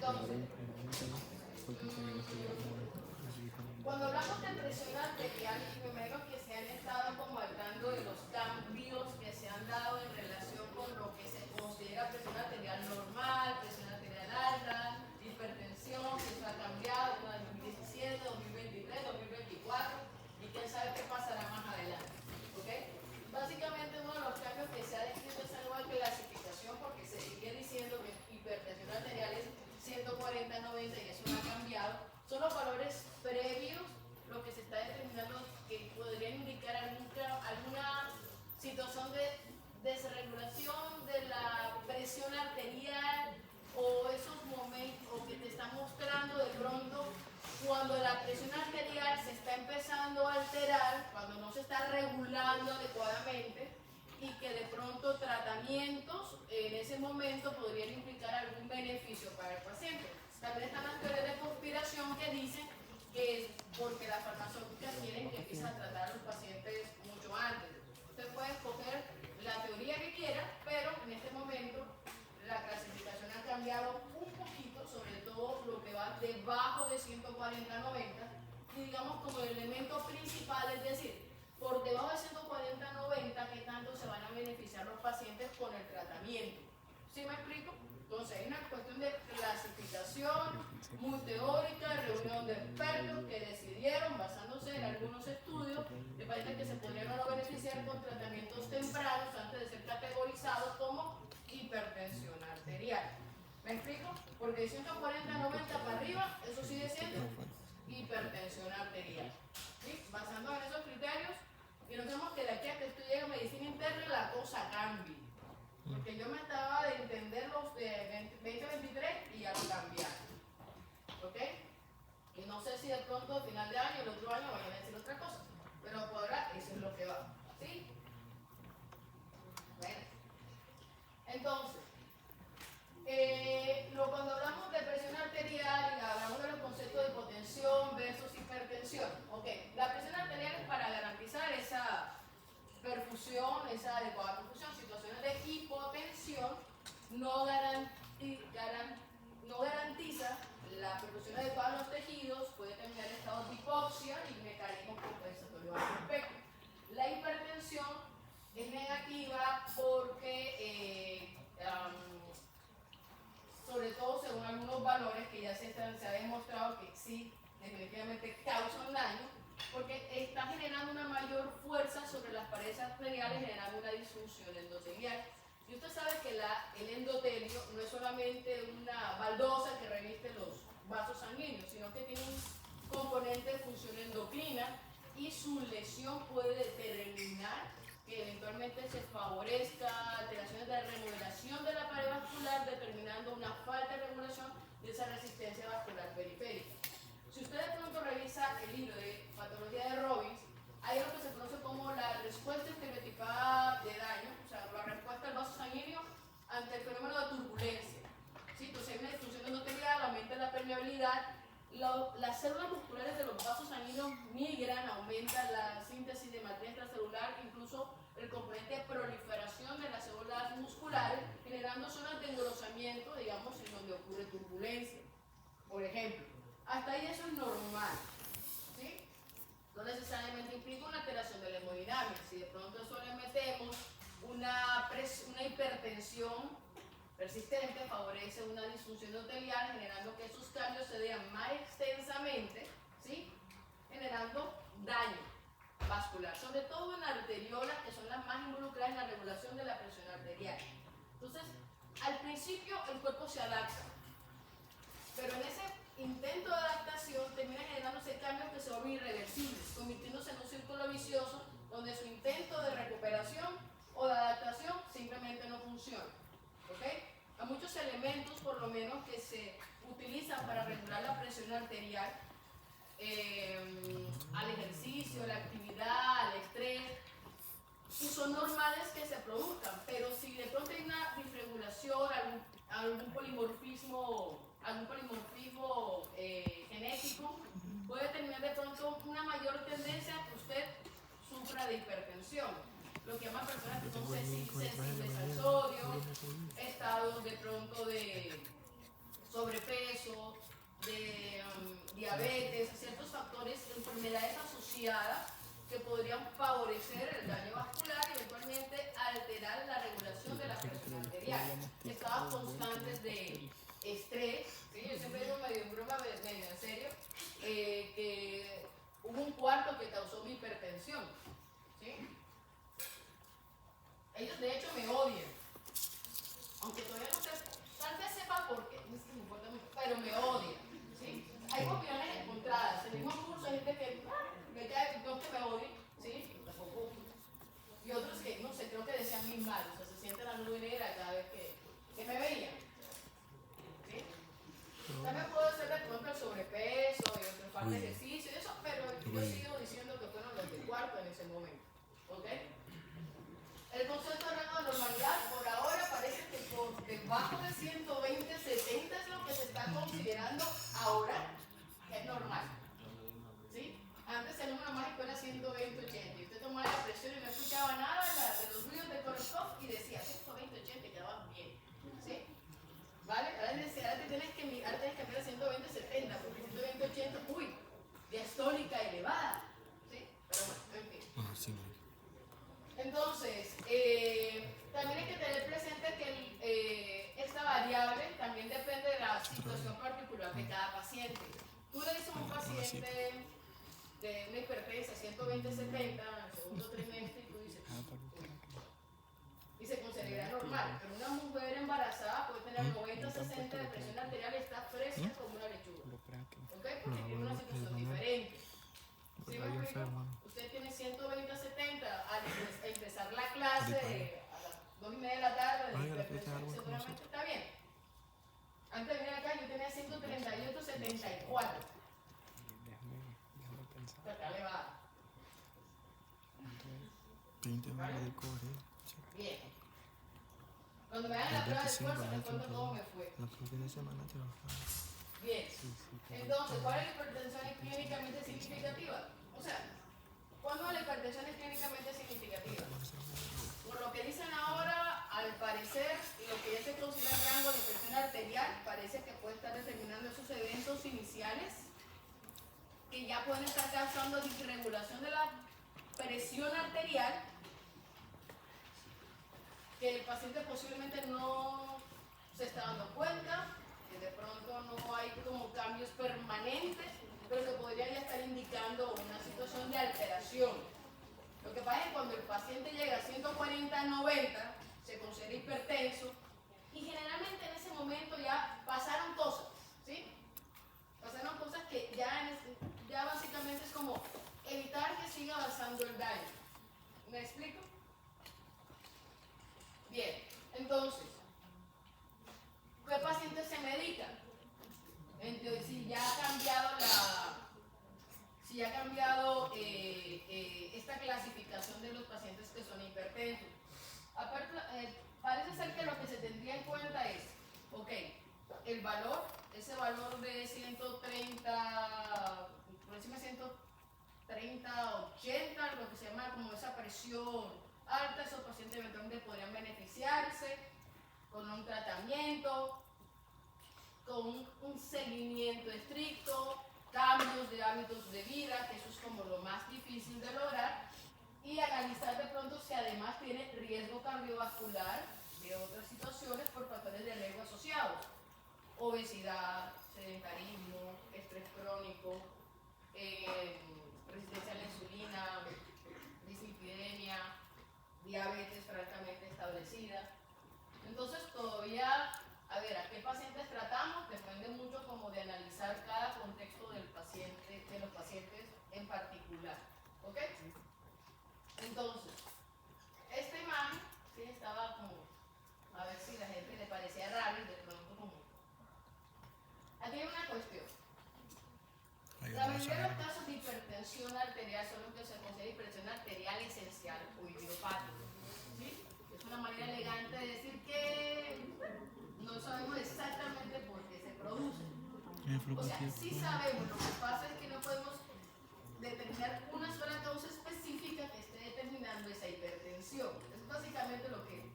Entonces, cuando hablamos de presión arterial, primero que se han estado como hablando de los cambios que se han dado en relación con lo que se considera presión arterial normal, presión arterial alta, hipertensión, que eso ha cambiado en 2017, 2023, 2024 y quién sabe qué pasará más adelante. ¿Okay? Básicamente uno de los cambios que se ha descrito es esa nueva clasificación porque se sigue diciendo que hipertensión arterial es 140-90 y eso no ha cambiado. Son los valores previos, lo que se está determinando que podrían indicar alguna situación de desregulación de la presión arterial o esos momentos o que te está mostrando de pronto cuando la presión arterial se está empezando a alterar, cuando no se está regulando adecuadamente y que de pronto tratamientos en ese momento podrían implicar algún beneficio para el paciente. También están las teorías de conspiración que dicen que es porque las farmacéuticas quieren que empiece a tratar a los pacientes mucho antes. Usted puede escoger la teoría que quiera, pero en este momento la clasificación ha cambiado un poquito, sobre todo lo que va debajo de 140-90, y digamos como el elemento principal, es decir, por debajo de 140-90, ¿qué tanto se van a beneficiar los pacientes con el tratamiento? ¿Sí me explico? Entonces hay una cuestión de clasificación muy teórica, reunión de expertos que decidieron, basándose en algunos estudios, de pacientes que se podrían o no beneficiar con tratamientos tempranos antes de ser categorizados como hipertensión arterial. ¿Me explico? Porque de 140-90 para arriba, eso sigue siendo hipertensión arterial. ¿Sí? Basándonos en esos criterios, y nos vemos que de aquí a que estudie medicina interna la cosa cambie. Porque yo me estaba de entender los de 2023 y ya lo cambiaron. ¿Ok? Y no sé si de pronto al final de año, el otro año vayan a decir otra cosa. Pero por ahora eso es lo que va. ¿Sí? Bueno. Entonces, cuando hablamos de presión arterial y hablamos de los conceptos de hipotensión versus hipertensión. ¿Ok? La presión arterial es para garantizar esa perfusión, esa adecuada perfusión. Situaciones de hipotensión no garantiza la perfusión adecuada a los tejidos, puede terminar en estados de hipoxia y mecanismos compensatorios al respecto. La hipertensión es negativa porque, sobre todo según algunos valores que ya se ha demostrado que sí, definitivamente causan daño, porque está generando una mayor fuerza sobre las paredes arteriales, generando una disfunción endotelial. Y usted sabe que el endotelio no es solamente una baldosa que reviste los vasos sanguíneos, sino que tiene un componente de función endocrina y su lesión puede determinar que eventualmente se favorezca alteraciones de remodelación de la pared vascular, determinando una falta de regulación de esa resistencia vascular periférica. Si usted de pronto revisa el libro de patología de Robbins, hay algo que se conoce como la respuesta estereotipada de daño, o sea, la respuesta del vaso sanguíneo ante el fenómeno de turbulencia. ¿Sí? Entonces hay una disfunción endotelial, aumenta la permeabilidad, las células musculares de los vasos sanguíneos migran, aumenta la síntesis de matriz extracelular, incluso el componente de proliferación de las células musculares, generando zonas de engrosamiento, digamos, en donde ocurre turbulencia, por ejemplo. Hasta ahí eso es normal, ¿sí? No necesariamente implica una alteración de la hemodinámica. Si de pronto eso le metemos una hipertensión persistente, favorece una disfunción endotelial, generando que esos cambios se vean más extensamente, ¿sí? Generando daño vascular, sobre todo en arteriolas, que son las más involucradas en la regulación de la presión arterial. Entonces, al principio el cuerpo se adapta, pero en ese intento de adaptación termina generándose cambios que se vuelven irreversibles, convirtiéndose en un círculo vicioso donde su intento de recuperación o de adaptación simplemente no funciona. ¿Okay? Hay muchos elementos, por lo menos, que se utilizan para regular la presión arterial, al ejercicio, a la actividad, al estrés, y son normales que se produzcan, pero si de pronto hay una disregulación, algún polimorfismo genético, puede tener de pronto una mayor tendencia a que usted sufra de hipertensión. Lo que llaman personas que son sensibles al sodio, estados de pronto de sobrepeso, de diabetes, ciertos factores, enfermedades asociadas que podrían favorecer el daño vascular y eventualmente alterar la regulación de la presión arterial. Estados constantes de estrés, ¿sí? Yo siempre digo medio en broma, medio en serio, que hubo un cuarto que causó mi hipertensión, ¿sí? Ellos de hecho me odian, aunque todavía no sé, tal vez sepa por qué, no es que me importa mucho, pero me odian, ¿sí? Hay opiniones encontradas, en el mismo curso hay gente que me cae, no que me odie, ¿sí? Tampoco. Y otros que, no sé, creo que desean mi mal, o sea, se sienten la nube negra cada vez que me veían, ¿sí? También puedo hacer de pronto el sobrepeso y otro par de ejercicio y eso, pero yo sigo diciendo que fueron los de cuarto en ese momento, ¿ok? El concepto de rango de normalidad por ahora parece que por debajo de 120/70 es lo que se está considerando ahora que es normal, ¿sí? Antes el número mágico era 120/80 y usted tomaba la presión y no escuchaba nada de los ruidos de Korsakoff y decía 120/80 y quedaban bien, ¿sí? ¿Vale? Ahora te tienes que mirar, tienes que mirar 120/70 porque 120/80, uy, diastólica elevada, ¿sí? Pero bueno, en fin. Entonces, también hay que tener presente que esta variable también depende de la situación particular de cada paciente. Tú le dices a un paciente de una hipertensa 120/70 en el segundo trimestre y tú dices, y se considera normal, pero una mujer embarazada puede tener 90/60 de presión arterial y está fresca como una lechuga, ¿ok? Porque tiene una situación diferente. ¿Sí me explico? Usted tiene 120/70 al empezar la clase a las 2:30 de la tarde de hipertensión, seguramente está bien. Antes de venir acá yo tenía 138/74. Está elevada. Bien. Cuando me hagan la prueba de esfuerzo, te cuento cómo me fue. Bien. Entonces, ¿cuál es la hipertensión clínicamente significativa? O sea, ¿cuándo la hipertensión es clínicamente significativa? Por lo que dicen ahora, al parecer, lo que ya se considera rango de presión arterial, parece que puede estar determinando esos eventos iniciales que ya pueden estar causando disregulación de la presión arterial, que el paciente posiblemente no se está dando cuenta, que de pronto no hay como cambios permanentes, pero que podría ya estar indicando una situación de alteración. Lo que pasa es que cuando el paciente llega a 140/90, se considera hipertenso, y generalmente en ese momento ya pasaron cosas, ¿sí? Pasaron cosas que ya básicamente es como evitar que siga avanzando el daño. ¿Me explico? Bien, entonces, ¿qué pacientes se medican? Entonces, si ya ha cambiado esta clasificación de los pacientes que son hipertensos. Aparte, parece ser que lo que se tendría en cuenta es, ok, el valor, ese valor de 130, por encima de 130/80, lo que se llama como esa presión alta, esos pacientes eventualmente podrían beneficiarse con un tratamiento, con un seguimiento estricto, cambios de hábitos de vida, que eso es como lo más difícil de lograr, y analizar de pronto si además tiene riesgo cardiovascular de otras situaciones por factores de riesgo asociados, obesidad, sedentarismo, estrés crónico, resistencia a la insulina, dislipidemia, diabetes francamente establecida. Entonces todavía, a ver, ¿a qué pacientes tratamos? Depende mucho como de analizar cada contexto del paciente, de los pacientes en particular, ¿ok? Entonces, esta imagen, sí, estaba como, a ver si a la gente le parecía raro y de pronto como... Aquí hay una cuestión. La mayoría de los casos de hipertensión arterial son los que se considera hipertensión arterial esencial o idiopática, ¿sí? Es una manera elegante de decir que no sabemos exactamente por qué se produce. O sea, sí sabemos, lo que pasa es que no podemos determinar una sola causa específica que esté determinando esa hipertensión. Es básicamente lo que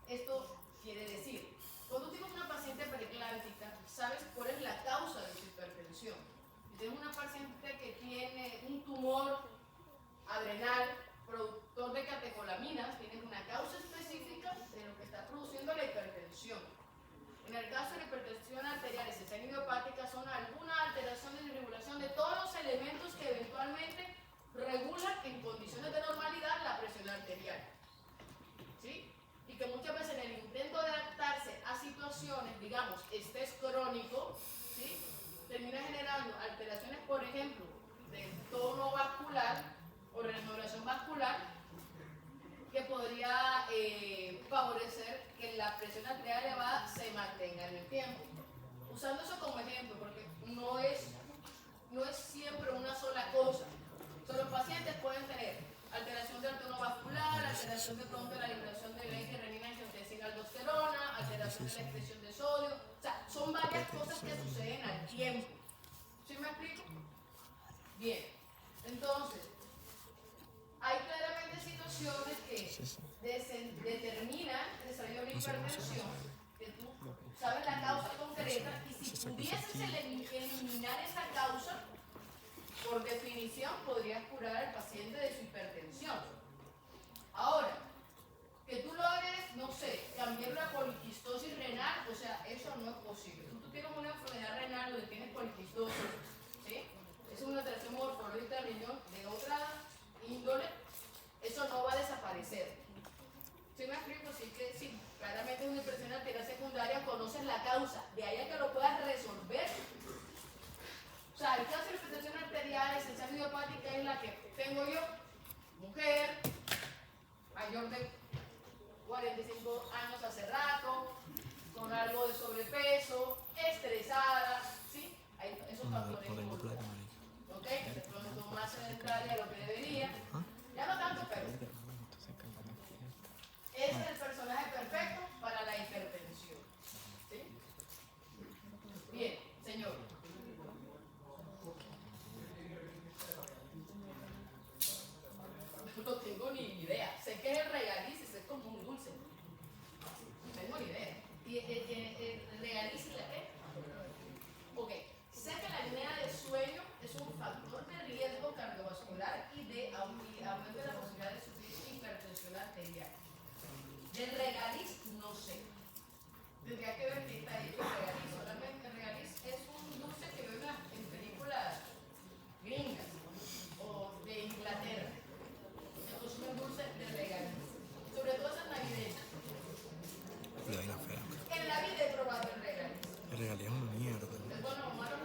esto quiere decir. Cuando tienes una paciente preeclántica, ¿sabes cuál hipertensión. En el caso de la hipertensión arterial y cesárea idiopática son alguna alteración de regulación de todos los elementos que eventualmente regulan en condiciones de normalidad la presión arterial. ¿Sí? Y que muchas veces en el intento de adaptarse a situaciones, digamos, estrés crónico, ¿sí? Termina generando alteraciones, por ejemplo, del tono vascular o renovación vascular, que podría favorecer que la presión arterial elevada se mantenga en el tiempo. Usando eso como ejemplo, porque no es siempre una sola cosa. O sea, los pacientes pueden tener alteración del tono vascular, alteración de pronto de la liberación de leche, renina, angiotensina, aldosterona, alteración de la expresión de sodio. O sea, son varias cosas que suceden al tiempo. ¿Sí me explico? Bien. Entonces, hay claramente situaciones que determinan el desarrollo de la hipertensión, que tú sabes la causa concreta, y si pudieses eliminar esa causa, por definición podrías curar al paciente de su hipertensión. Ahora, que tú logres, no sé, cambiar la poliquistosis renal, o sea, eso no es posible. Tú tienes una enfermedad renal donde tienes poliquistosis, ¿sí? Es una alteración morfológica del riñón de otra índole, eso no va a desaparecer. ¿Sí me explico? Sí que sí, claramente es una hipertensión arterial secundaria, conoces la causa, de ahí a que lo puedas resolver. O sea, el caso de hipertensión arterial, cesárea idiopática es la que tengo yo, mujer, mayor de 45 años hace rato, con algo de sobrepeso, estresada, ¿sí? Hay esos factores involucrados. ¿Ok? De pronto más sedentaria de lo que debería. Ya no tanto, pero ese es el personaje perfecto para la hipertensión. ¿Sí? Bien, señor. No tengo ni idea. Sé que es el regaliz, es como un dulce. No tengo ni idea. ¿Y el regaliz la qué? Ok. Sé que la apnea de sueño es un factor de riesgo cardiovascular y de aumento de la posibilidad de sufrir hipertensión arterial. Del regaliz no sé. Tendría que ver qué está hecho el regaliz. Solamente el regaliz es un dulce que veo en películas gringas o de Inglaterra. Entonces un dulce de regaliz. Sobre todo esas navideñas. En la vida he probado el regaliz. El regaliz es una mierda. ¿Es bueno o malo?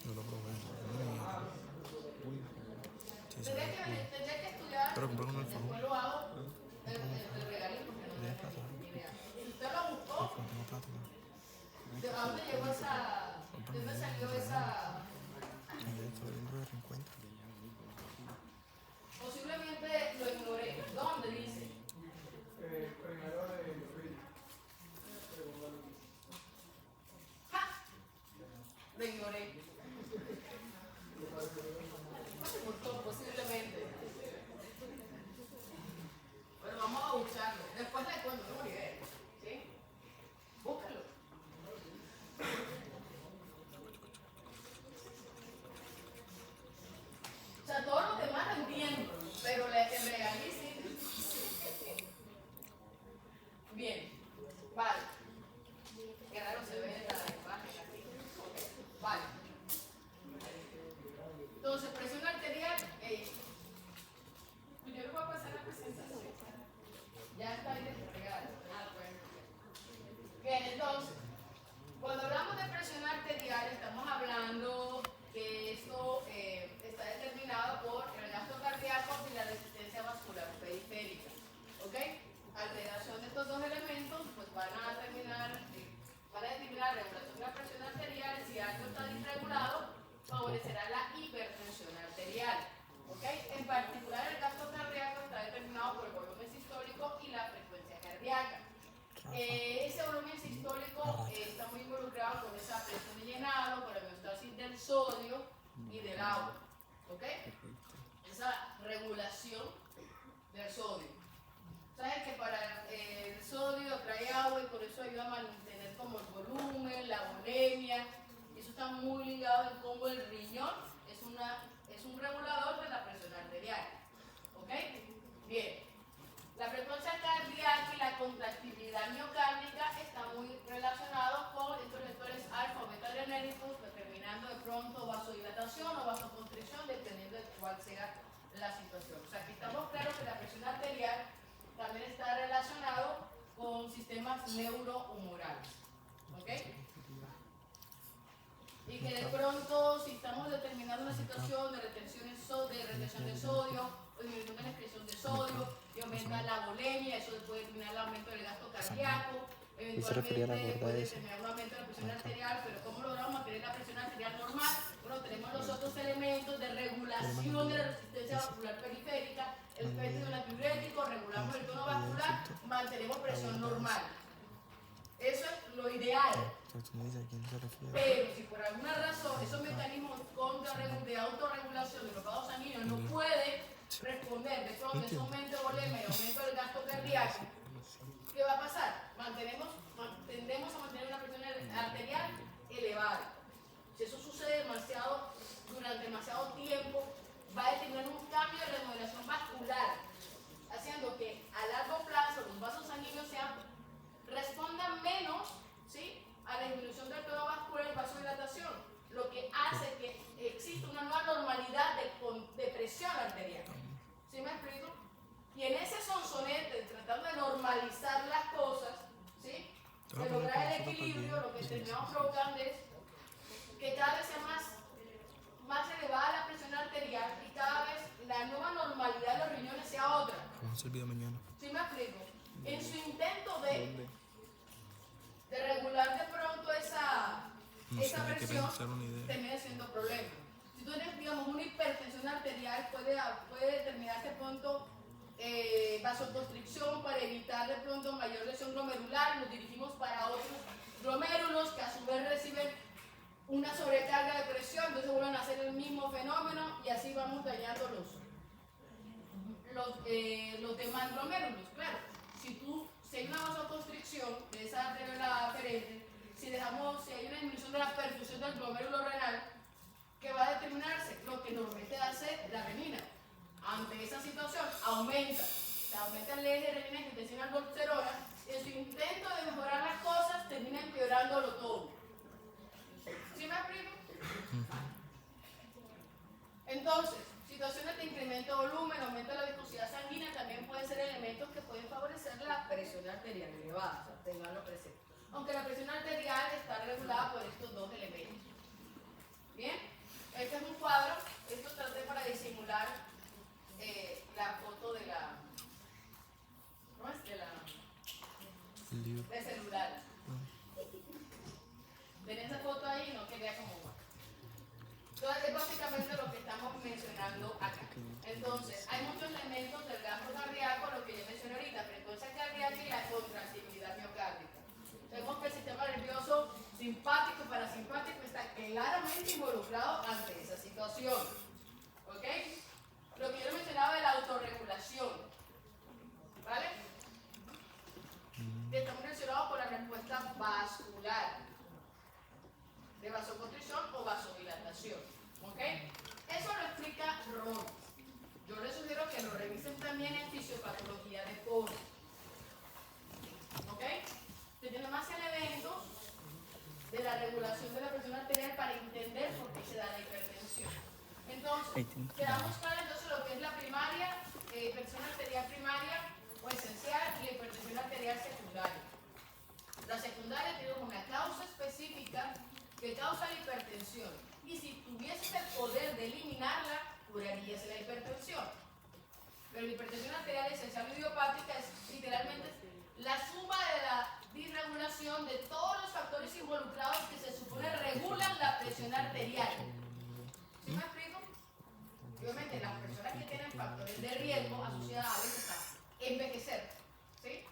Yo lo probé, es una mierda. Sí, Tendría que estudiar. Pero compré con el Después favor. lo hago el regaliz porque no tengo ni idea. Si usted lo buscó, No tengo plata, ¿no? ¿de dónde llegó esa? ¿De dónde salió esa? Estoy viendo de reencuentro. Posiblemente lo ignoré. ¿Dónde dice? Primero de Luis. ¡Ja! Lo ignoré. Posiblemente. Pero vamos a buscarlo. Después le cuento, no me olvidé. ¿Sí? Búscalo. O sea, todo lo demás lo entiendo, pero el regaliz sí. Bien, vale. Qué raro se ve la imagen aquí. Ok, vale. Entonces, presión arterial, yo le voy a pasar la presentación. Ya está ahí desplegada. Bueno. Bien, entonces, cuando hablamos de presión arterial, estamos hablando que esto está determinado por el gasto cardíaco y la resistencia vascular periférica. ¿Ok? Alteración de estos dos elementos, pues van a determinar la regulación de la presión arterial. Si algo está disregulado, favorecerá la hipertensión arterial. ¿Ok? En particular, el gasto cardíaco está determinado por el volumen sistólico y la frecuencia cardíaca. Ese volumen sistólico está muy involucrado con esa presión de llenado, con la homeostasis del sodio y del agua. ¿Ok? Esa regulación del sodio. Sabes que para el sodio atrae agua y por eso ayuda a mantener como el volumen, la volemia. Eso está muy ligado en cómo el riñón es un regulador de la presión arterial. ¿Ok? Bien. La frecuencia cardíaca y la contractilidad miocárdica neurohumorales. ¿Ok? Y que de pronto, si estamos determinando una situación de retención de sodio o disminución de la excreción de sodio y aumenta la bulimia, eso puede determinar el aumento del gasto cardíaco, eventualmente puede determinar un aumento de la presión arterial, pero ¿cómo logramos mantener la presión arterial normal? Bueno, tenemos los otros elementos de regulación de la resistencia vascular periférica, el péptido natriurético, regulamos el tono vascular, mantenemos presión normal. Eso es lo ideal. Pero si por alguna razón esos mecanismos de autorregulación de los vasos sanguíneos no pueden responder de pronto ese aumento de volemia y aumento del gasto cardíaco, ¿qué va a pasar? Tendemos a mantener una presión arterial elevada. Si eso sucede durante demasiado tiempo, va a determinar un cambio de remodelación vascular, haciendo que a largo plazo los vasos sanguíneos respondan menos, ¿sí?, a la disminución del tono vascular y vasodilatación, lo que hace que exista una nueva normalidad de presión arterial. ¿Sí me explico? Y en ese sonsonete, tratando de normalizar las cosas, ¿sí?, de lograr el equilibrio, lo que terminamos provocando es que cada vez sea más elevada la presión arterial y cada vez la nueva normalidad de los riñones sea otra. Vamos a hacer video mañana. ¿Sí me explico? En su intento de regular de pronto esa presión, termina siendo problema. Si tú tienes, digamos, una hipertensión arterial, puede determinarse de pronto vasoconstricción para evitar de pronto mayor lesión glomerular. Nos dirigimos para otros glomérulos que a su vez reciben una sobrecarga de presión, entonces vuelven a hacer el mismo fenómeno y así vamos dañando los demás glomérulos. Claro, si hay una vasoconstricción de esa arteriola aferente, si hay una disminución de la perfusión del glomérulo renal, ¿qué va a determinarse? Lo que normalmente hace la renina. Ante esa situación, aumenta el eje renina-angiotensina-aldosterona y en su intento de mejorar las cosas, termina empeorándolo todo. ¿Sí me explico? Entonces, situaciones de incremento de volumen, aumento de la viscosidad sanguínea también pueden ser elementos que pueden favorecer la presión arterial elevada, o sea, tenganlo presente. Aunque la presión arterial está regulada por estos dos elementos. Bien, este es un cuadro, esto traté para disimular la foto de celular. Ven esa foto ahí, no quería como entonces, es básicamente lo que estamos mencionando acá. Entonces, hay muchos elementos del gasto cardíaco, lo que yo mencioné ahorita, frecuencia cardíaca y la contractividad miocárdica. Vemos que el sistema nervioso simpático y parasimpático está claramente involucrado ante esa situación. ¿Ok? Lo que yo mencionaba de la autorregulación. ¿Vale? Que está relacionado con la respuesta vascular, de vasoconstricción o vasodilatación. ¿Ok? Eso lo explica Ron. Yo les sugiero que lo revisen también en fisiopatología de poro. ¿Ok? Se tiene más elementos de la regulación de la presión arterial para entender por qué se da la hipertensión. Entonces, quedamos claros entonces lo que es la primaria, hipertensión arterial primaria o esencial y la hipertensión arterial secundaria. La secundaria tiene una causa específica que causa la hipertensión. Y si tuvieses el poder de eliminarla, curarías la hipertensión. Pero la hipertensión arterial esencial o idiopática es literalmente la suma de la disregulación de todos los factores involucrados que se supone regulan la presión arterial. ¿Sí me explico? Obviamente las personas que tienen factores de riesgo asociados a veces a envejecer, ¿sí?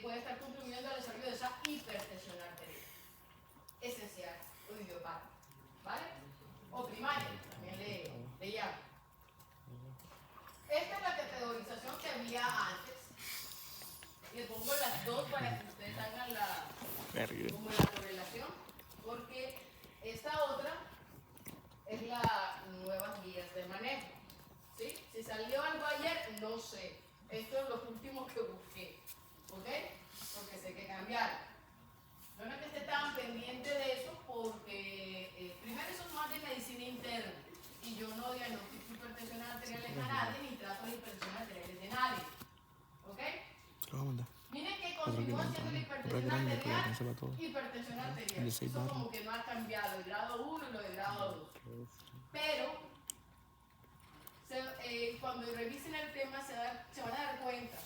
Puede estar contribuyendo al desarrollo de esa hipertensión arterial esencial o idiopática, ¿vale? O primaria, también le llamo. Esta es la categorización que había antes. Le pongo las dos para que ustedes hagan como la correlación, porque esta otra es la nuevas guías de manejo. ¿Sí? Si salió algo ayer, no sé. Esto es lo último que busqué. ¿Ok? Porque sé que cambiaron. No es que esté tan pendiente de eso porque primero eso es más de medicina interna y yo no diagnostico hipertensión arterial a nadie ni trato de hipertensión arterial de nadie. ¿Ok? Miren que continúa siendo la es hipertensión grande, pero arterial, alcanza para todo. hipertensión El arterial. de 6 Eso barras. como que no ha cambiado, el grado 1 y lo del grado 2. Pero cuando revisen el tema se van a dar cuenta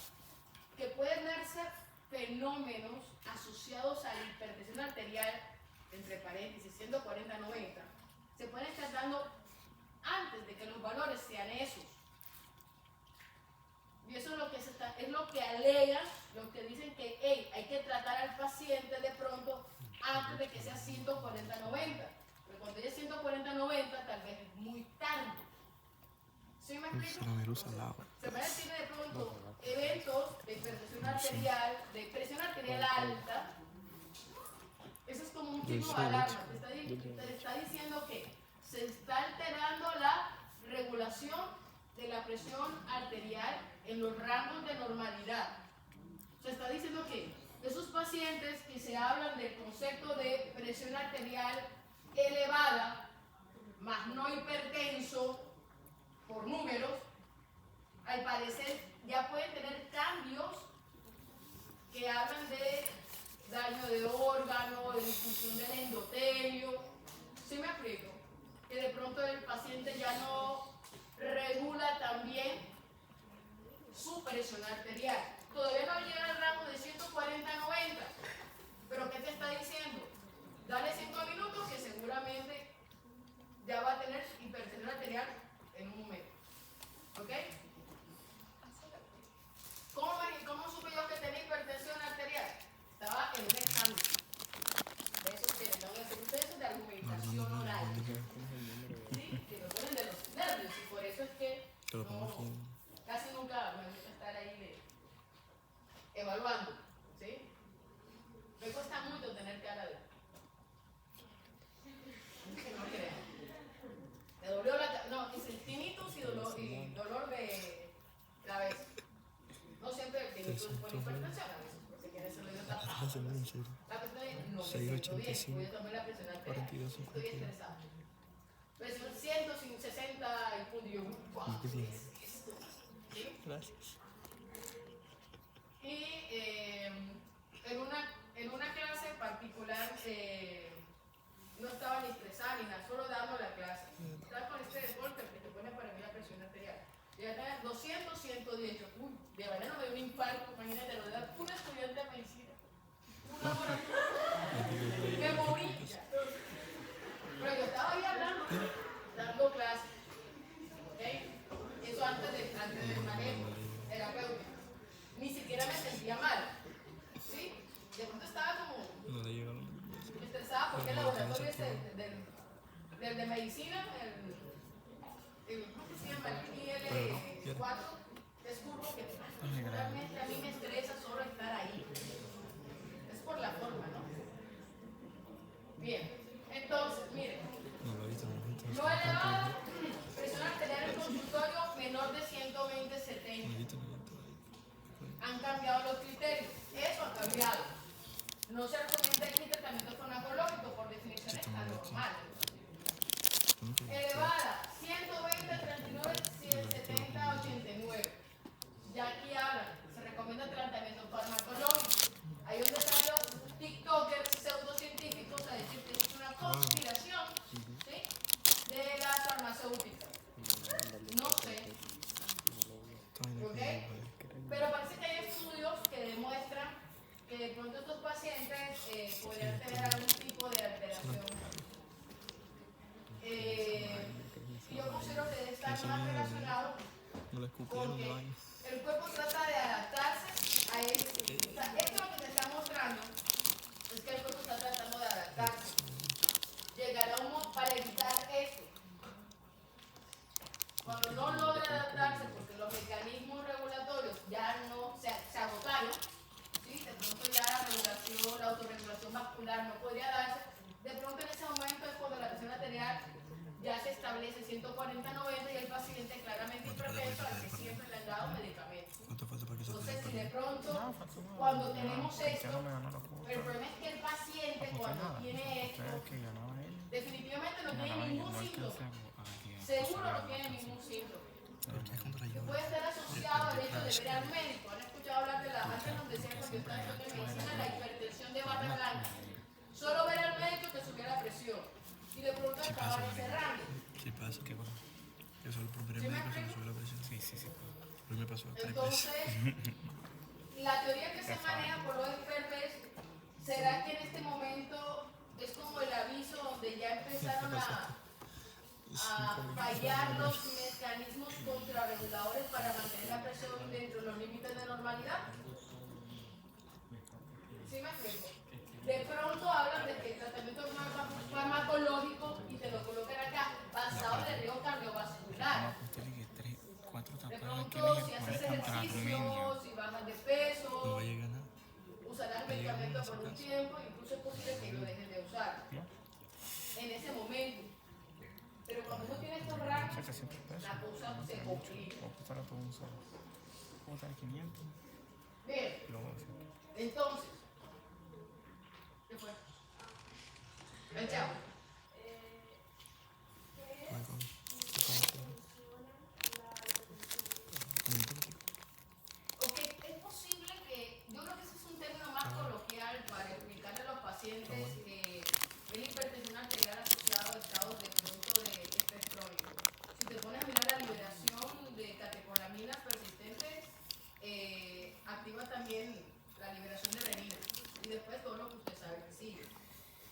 que pueden darse fenómenos asociados a la hipertensión arterial, entre paréntesis, 140-90, se pueden estar dando antes de que los valores sean esos. Y eso es lo que alegan, los que dicen que hey, hay que tratar al paciente de pronto antes de que sea 140-90. Pero cuando ya es 140-90, tal vez es muy tarde. ¿Sí me explico? Se pueden decir de pronto eventos de hipertensión arterial, de presión arterial alta. Eso es como un signo de alarma. Te está diciendo que se está alterando la regulación de la presión arterial en los rangos de normalidad. Se está diciendo que esos pacientes que se hablan del concepto de presión arterial elevada, más no hipertenso, por números, al parecer ya pueden tener cambios que hablan de daño de órgano, de disfunción del endotelio. ¿Sí me explico? Que de pronto el paciente ya no regula también su presión arterial. Todavía no llega al rango de 140-90. ¿Pero qué te está diciendo? Dale 5 minutos que seguramente ya va a tener hipertensión arterial en un momento. ¿Ok? ¿Cómo supe yo que tenía hipertensión arterial? Estaba en un examen. De esos que le van a hacer ustedes de argumentación oral. ¿Sí? Que lo ponen de los nervios. Y por eso es que casi nunca me gusta estar ahí evaluando. ¿Sí? Me cuesta mucho tener cara de... No crean. Me dolió la cabeza. No, es el tinnitus y dolor de cabeza. No siempre el tinnitus es por hipertensión, a veces porque quiere se lo dio tapado. La persona no me siento bien, voy a tomar la presión arterial. Estoy estresado. Presión 160 y punto. Yo, wow, ¿qué es esto? ¿Sí? Gracias. Y en una clase particular no estaba ni estresada ni nada, solo dando la clase. Estaba con este deporte que te pone para mí la presión arterial. Ya está 200, 110. Uy, de verdad no me dio un infarto, imagínate, lo de dar un estudiante de medicina. Una hora. Me morí. Pero yo estaba ahí hablando, dando clases. ¿Okay? Eso antes del manejo terapéutico. Ni siquiera me sentía mal. ¿Sí? De pronto estaba como estresada porque el laboratorio es del de medicina, ¿cómo se llama? El IL4, es curvo que realmente a mí me estresa solo estar ahí. Es por la forma, ¿no? Bien, entonces, miren. No elevado, presión arterial en consultorio menor de 120-70. Han cambiado los criterios. Eso ha cambiado. No se recomienda el tratamiento farmacológico, por definición es anormal. Elevada, 120, 39, 70, 89. Ya aquí hablan, se recomienda tratamiento farmacológico. Hay un desarrollo tiktokers pseudocientíficos a decir que es una conspiración, ¿sí?, de las farmacéuticas. No sé. ¿Ok? Pero parece que hay estudios que demuestran que de pronto estos pacientes podrían tener algún tipo de alteración. Y yo considero que debe estar más relacionado porque el cuerpo trata de adaptarse a esto. O sea, esto lo que te está mostrando es que el cuerpo está tratando de adaptarse. Llegará un momento para evitar esto. Cuando no logra adaptarse porque los mecanismos regulatorios ya no se agotaron, ¿sí? De pronto ya la autorregulación vascular no podría darse, de pronto en ese momento es cuando la presión arterial ya se establece 140-90 y el paciente claramente hipertenso al que siempre le han dado medicamentos. Entonces, si de pronto, cuando tenemos esto, el problema es que el paciente cuando tiene esto, definitivamente no tiene ningún síntoma. Seguro no tiene ningún síntoma. Que puede estar asociado al hecho de ver al médico. ¿Han escuchado escuchado hablar de la, antes nos decían cuando yo estaba estudiando medicina, la hipertensión de bata blanca. Solo ver al médico te subía la presión. Y de pronto Sí estaban pasa, encerrando. sí pasa. ¿Qué pasa? Yo solo por ver el ¿Sí me médico se me explico? sube la presión. Sí, sí, sí. Hoy me pasó 3 veces. Entonces, la teoría que se maneja por los expertos será que en este momento es como el aviso donde ya empezaron a fallar los mecanismos contrarreguladores para mantener la presión dentro de los límites de normalidad. ¿Sí me explico? De pronto hablan de que el tratamiento farmacológico, y te lo colocan acá, basado en el riesgo cardiovascular. De pronto, si haces ejercicio, si bajas de No va a peso, llegar nada. usarás el medicamento por un tiempo, incluso es posible que lo dejes de usar en ese momento. Pero cuando uno tiene estos rangos, la cosa se complica. Bien, entonces, ¿qué fue? El chavo. Ok, es posible que, yo creo que ese es un término más coloquial para explicarle a los pacientes que el hipertensión arterial asociado a estados de pronto de estrés crónico. Si te pones a mirar la liberación de catecolaminas persistentes, activa también la liberación de renina y después todo lo que usted sabe que sigue.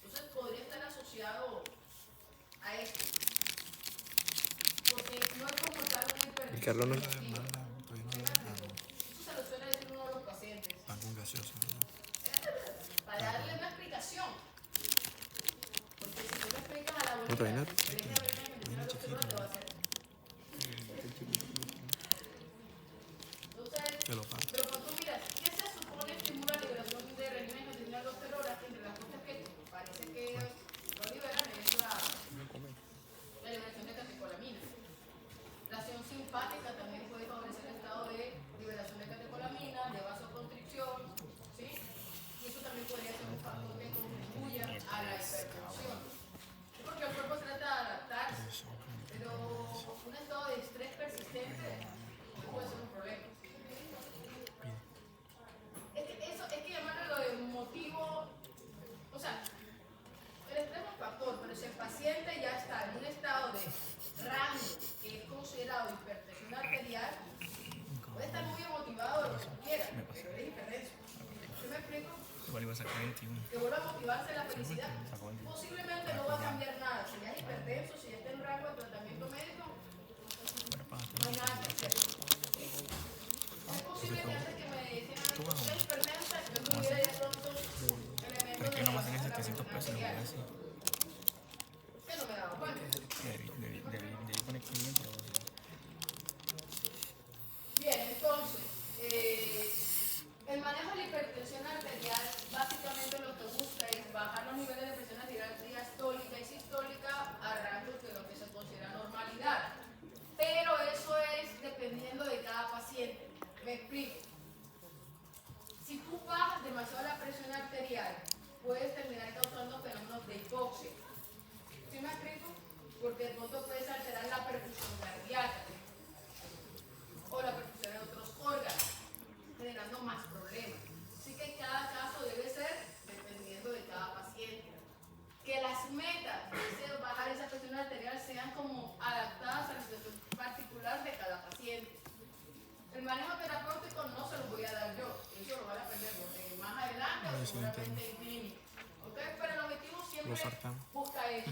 Entonces podría estar asociado a esto, porque no es como tal una hipertensión. Carlos no la activa. demanda, todavía no la demanda. Eso se lo suele decir uno de los pacientes. Pan con gaseosa, ¿verdad? Para darle una explicación. Porque si tú le explicas a la abuelita, todavía no. que le dice a que tiene doctor, te va a hacer. Entonces, Te lo pago. pero cuando tú miras, ¿qué se supone estimula la liberación de renina y anticonceptiva aldosterona? Que entre las cosas que parece que lo liberan es la liberación de catecolaminas. La acción simpática también puede favorecer el estado de liberación de catecolaminas, de vasoconstricción, ¿sí? Y eso también podría ser un factor que contribuya a la hipertensión. Porque el cuerpo trata de adaptarse, pero un estado de estrés persistente puede ser un problema. Es que llamarlo lo de motivo, o sea, el estrés es un factor, pero si el paciente ya está en un estado de rango que es considerado hipertensión arterial, puede estar muy motivado de lo que quiera, pero es hipertenso. ¿Sí me explico? Igual iba a sacar 21. Que vuelva a motivarse la felicidad. Posiblemente no va a cambiar nada. Si ya es hipertenso, si ya está en rango de tratamiento médico, no hay nada que hacer. Es posible que antes que me dijeran que soy hipertensa, yo tuviera de pronto elementos de en ese la 300 pesos, lo voy a arterial. decir. Que no me daba cuenta. Debí poner 500. Bien, entonces, el manejo de la hipertensión arterial básicamente lo que busca es bajar los niveles de presión arterial diastólica y sistólica a rangos de lo que se considera normalidad. Pero eso es dependiendo de cada paciente. Me explico. Si tú bajas demasiado la presión arterial, puedes terminar causando fenómenos de hipoxia. ¿Sí me explico? Porque de pronto puedes alterar la perfusión cardíaca o la perfusión de otros órganos, generando más problemas. Así que cada caso debe ser dependiendo de cada paciente. Que las metas de bajar esa presión arterial sean como adaptadas a la situación particular de cada paciente. El manejo terapéutico no se lo voy a dar yo, eso lo van a aprender más adelante o seguramente en clínica. ¿Okay? Pero el objetivo siempre busca eso.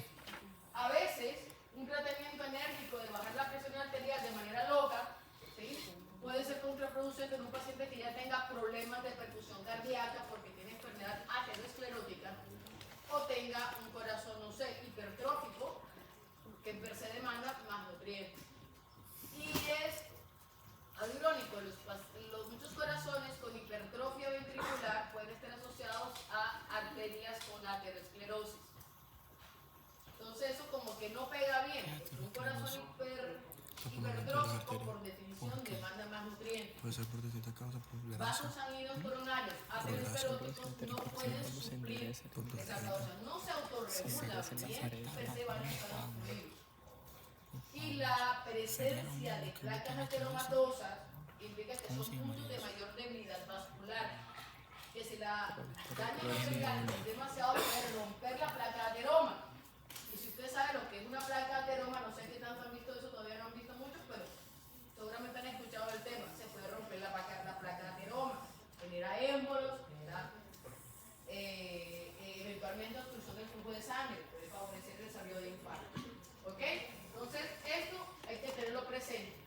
A veces, un tratamiento enérgico de bajar la presión arterial de manera loca, ¿sí?, puede ser contraproducente en un paciente que ya tenga problemas de perfusión cardíaca porque tiene enfermedad aterosclerótica o tenga un corazón, no sé, hipertrófico, que per se demanda más nutrientes. Y es algo irónico, muchos corazones con hipertrofia ventricular pueden estar asociados a arterias con aterosclerosis. Entonces eso como que no pega bien, porque un corazón hipertrófico por definición demanda más nutrientes. Puede ser por distintas causas, por Vasos sanguíneos coronarios ateroscleróticos no pueden suplir esa causa, no se autorregula bien, per se van a estar obstruidos. Y la presencia de placas ateromatosas implica que son puntos de mayor debilidad vascular. Que si la daño arterial es demasiado, puede romper la placa de ateroma. Y si usted sabe lo que es una placa de ateroma, no sé qué tanto han visto eso, todavía no han visto mucho, pero seguramente han escuchado el tema. Se puede romper la placa de ateroma, genera émbolos, genera eventualmente obstrucción del flujo de sangre, puede favorecer el desarrollo de infarto. ¿Ok? Entonces, esto hay que tenerlo presente.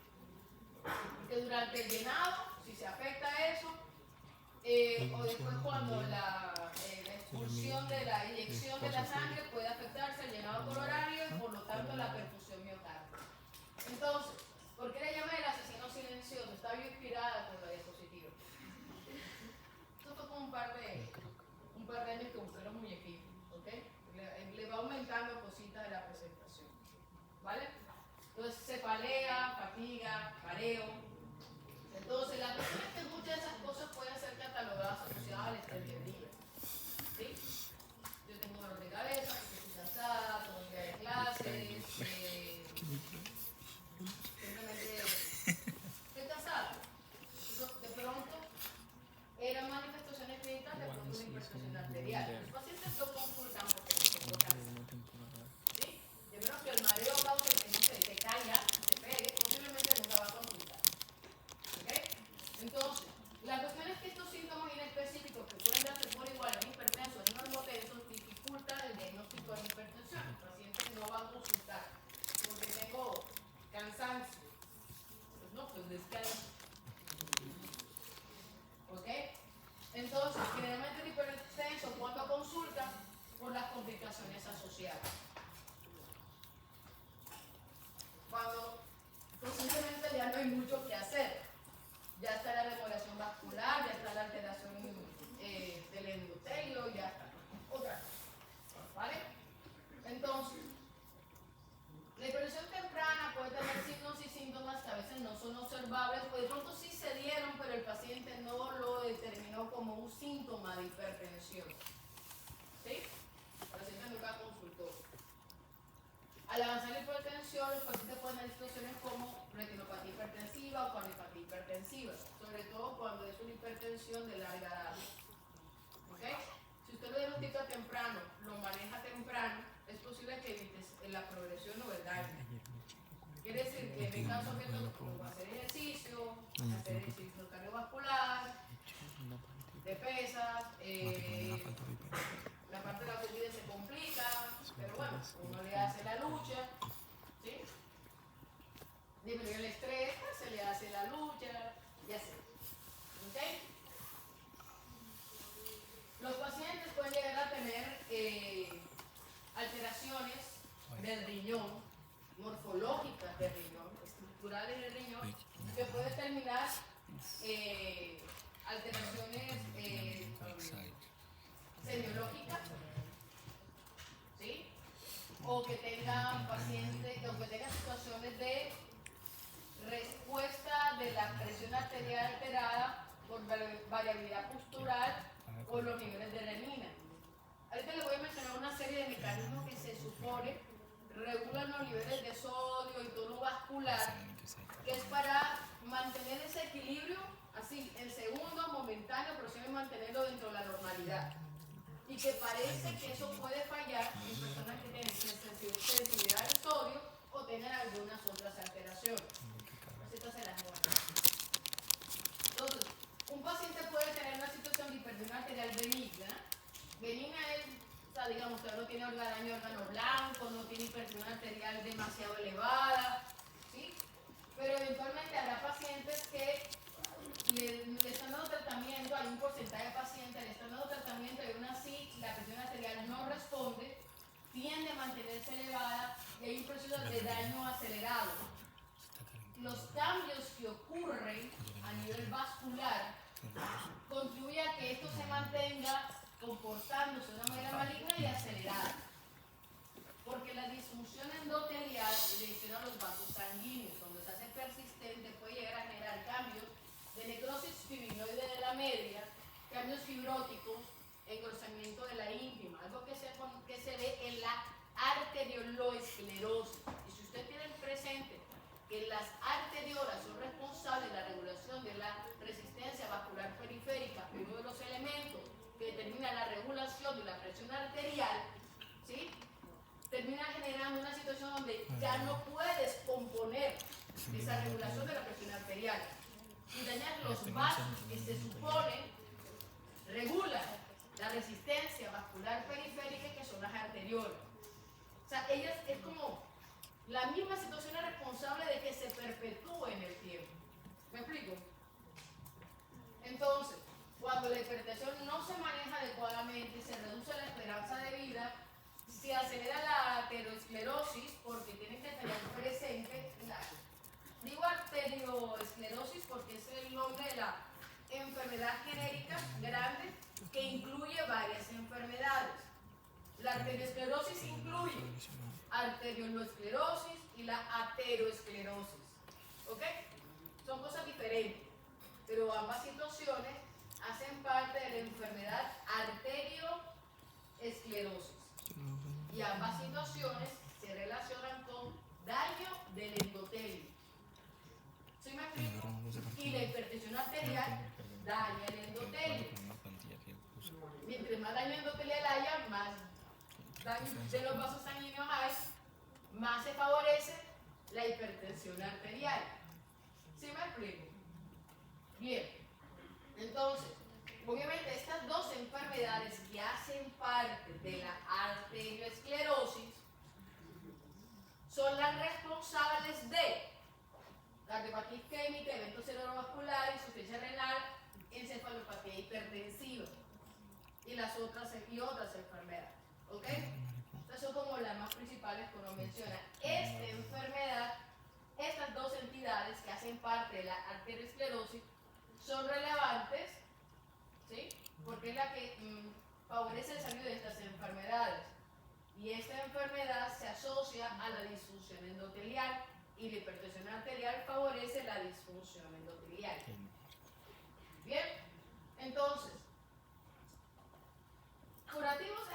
Porque durante el llenado, si se afecta eso, o después cuando la expulsión de la inyección de la sangre puede afectarse el llenado coronario y por lo tanto la perfusión miocárdica. Entonces, ¿por qué le llamé el asesino silencioso? Está bien inspirada con la diapositiva. Esto fue como un par de años que busqué los muñequitos, ¿ok? Le va aumentando cositas de la presentación, ¿vale? Entonces, cefalea, fatiga, mareo. Entonces, la cuestión es que muchas de esas cosas pueden ser catalogadas asociadas al estrés del día. ¿Sí? Yo tengo dolor de cabeza, porque estoy cansada, todo el día de clases, simplemente estoy cansada. Entonces, de pronto, eran manifestaciones clínicas de pronto una hipertensión arterial. Los pacientes lo consultan porque no se encuentran. ¿Sí? De menos que el mareo cause que no se caiga, se pegue, posiblemente nunca va a consultar. ¿Ok? Entonces, la cuestión es que estos síntomas inespecíficos que pueden darse por igual en hipertenso o en normotenso dificultan el diagnóstico de hipertensión. El paciente no va a consultar porque tengo cansancio. Pues no, pues descanso. ¿Ok? Entonces, generalmente el hipertenso cuando consulta por las complicaciones asociadas. Cuando posiblemente ya no hay mucho que hacer. Ya está la demoración vascular, ya está la alteración del endotelio, ya está. Otra cosa. ¿Vale? Entonces, la hipertensión temprana puede tener signos y síntomas que a veces no son observables, o de pronto sí se dieron, pero el paciente no lo determinó como un síntoma de hipertensión. ¿Sí? El paciente nunca consultó. Al avanzar la hipertensión, los pacientes pueden tener situaciones como retinopatía hipertensiva o cardiopatía hipertensiva, sobre todo cuando es una hipertensión de larga edad. ¿Ok? Si usted lo diagnostica temprano, lo maneja temprano, es posible que evite la progresión o el daño. Quiere decir que en el caso que va a hacer ejercicio cardiovascular, de pesas, la parte de la COVID se complica, pero bueno, uno le hace la lucha, ¿sí? Disminuye el estrés, pues se le hace la lucha, y así. ¿Ok? Los pacientes pueden llegar a tener alteraciones del riñón, morfológicas del riñón, estructurales del riñón, que pueden terminar alteraciones semiológicas, ¿sí? O que tengan pacientes, o que tengan situaciones de respuesta de la presión arterial alterada por variabilidad postural o los niveles de renina. Ahorita les voy a mencionar una serie de mecanismos que se supone regulan los niveles de sodio y tono vascular, que es para mantener ese equilibrio, así, en segundos, momentáneo, pero siempre mantenerlo dentro de la normalidad. Y que parece que eso puede fallar en personas que tienen sensibilidad al sodio o tengan algunas otras alteraciones. Estas se las muestro. Entonces, un paciente puede tener una situación de hipertensión arterial benigna. Benigna es, o sea, digamos que no tiene daño de órgano blanco, no tiene hipertensión arterial demasiado elevada, ¿sí? Pero eventualmente habrá pacientes que le están dando tratamiento, hay un porcentaje de pacientes, le están dando tratamiento y aún así la presión arterial no responde, tiende a mantenerse elevada y hay un proceso de daño acelerado. Los cambios que ocurren a nivel vascular contribuyen a que esto se mantenga comportándose de una manera maligna y acelerada. Porque la disfunción endotelial lesiona los vasos sanguíneos. Cuando se hace persistente puede llegar a generar cambios de necrosis fibrinoide de la media, cambios fibróticos, engrosamiento de la íntima, algo que se ve en la arterioloesclerosis. Y si usted tiene presente que las arteriolas son responsables de la regulación de donde ya no puedes componer esa regulación de la presión arterial y dañas los vasos que se supone regulan la resistencia vascular periférica, que son las arteriolas. O sea, ellas es como la misma situación es responsable de que se perpetúe en el tiempo. ¿Me explico? Entonces, cuando la hipertensión no se maneja adecuadamente, se reduce la esperanza de vida, se acelera la aterosclerosis, porque tienen que tener presente, digo arterioesclerosis porque es el nombre de la enfermedad genérica grande que incluye varias enfermedades. La arteriosclerosis incluye arteriolosclerosis y la ateroesclerosis. ¿Ok? Son cosas diferentes, pero ambas situaciones hacen parte de la enfermedad arterioesclerosis. Y ambas situaciones se relacionan con daño del endotelio. ¿Sí me explico? Y la hipertensión arterial daña el endotelio. Mientras más daño endotelial haya, más daño de los vasos sanguíneos hay, más se favorece la hipertensión arterial. ¿Sí me explico? Bien. Entonces, obviamente estas dos enfermedades que hacen parte de la arterioesclerosis son las responsables de cardiopatía isquémica, evento cerebrovascular, insuficiencia renal, encefalopatía hipertensiva y otras enfermedades. ¿Ok? Estas son como las más principales que uno menciona. Esta enfermedad, estas dos entidades que hacen parte de la arteriosclerosis son relevantes, ¿sí? Porque es la que favorece el desarrollo de estas enfermedades. Y esta enfermedad se asocia a la disfunción endotelial y la hipertensión arterial favorece la disfunción endotelial. Bien, entonces, curativos,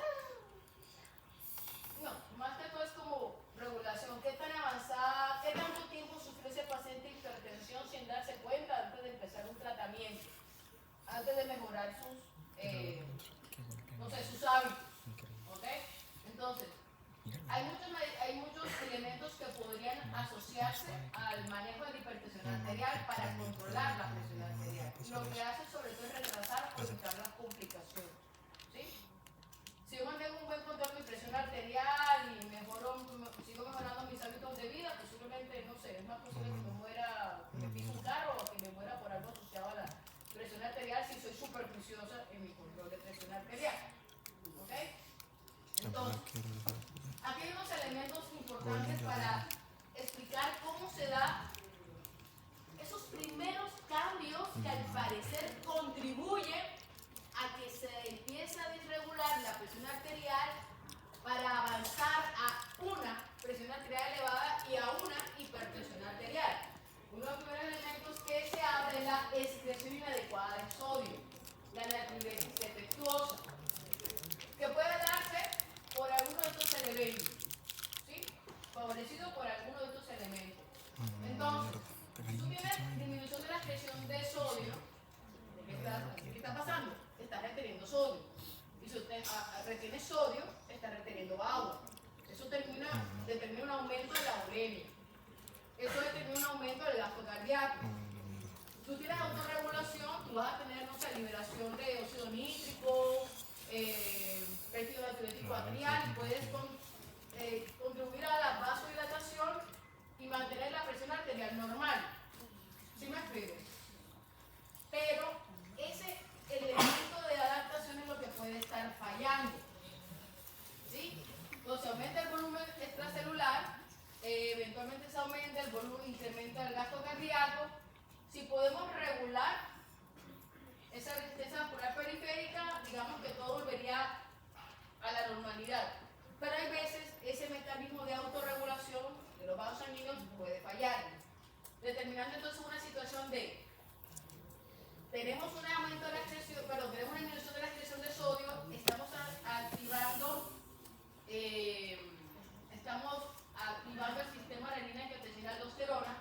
no, más que todo es como regulación. ¿Qué tan avanzada, qué tanto tiempo sufrió ese paciente hipertensión sin darse cuenta antes de empezar un tratamiento, antes de mejorar sus, no sé, sus hábitos? ¿Ok? Entonces, hay muchos elementos que podrían asociarse al manejo de la hipertensión arterial para controlar la presión arterial. Lo que hace sobre todo es retrasar o evitar las complicaciones. ¿Sí? Si yo mantengo un buen control de mi presión arterial y sigo mejorando mis hábitos de vida, posiblemente, no sé, es más posible que me muera, que me pise un carro o que me muera por algo asociado a la presión arterial si soy súper juiciosa en mi control de presión arterial. ¿Ok? Entonces, aquí hay unos elementos importantes para explicar cómo se da esos primeros cambios que al parecer contribuyen a que se empiece a desregular la presión arterial para avanzar a una presión arterial elevada y a una hipertensión arterial. Uno de los primeros elementos que se habla es la excreción inadecuada de sodio, la natriuresis defectuosa, que puede darse por alguno de estos elementos, ¿sí? Favorecido por alguno de estos elementos. Entonces, si tú tienes disminución de la excreción de sodio, ¿qué está pasando? Está reteniendo sodio. Y si usted retiene sodio, está reteniendo agua. Eso determina un aumento de la uremia. Eso determina un aumento del gasto cardíaco. Si tú tienes autorregulación, tú vas a tener, no sé, liberación de óxido nítrico, péptido natriurético atrial, y puedes contribuir a la vasodilatación y mantener la presión arterial normal. ¿Sí me explico? Pero ese elemento de adaptación es lo que puede estar fallando. ¿Sí? Cuando se aumenta el volumen extracelular, eventualmente se aumenta el volumen, incrementa el gasto cardíaco. Si podemos regular esa resistencia vascular periférica, digamos que todo volvería a la normalidad. Pero hay veces ese mecanismo de autorregulación de los vasos sanguíneos puede fallar, determinando entonces una situación de tenemos un aumento de la excreción, tenemos una disminución de la excreción de sodio, estamos activando el sistema renina angiotensina aldosterona,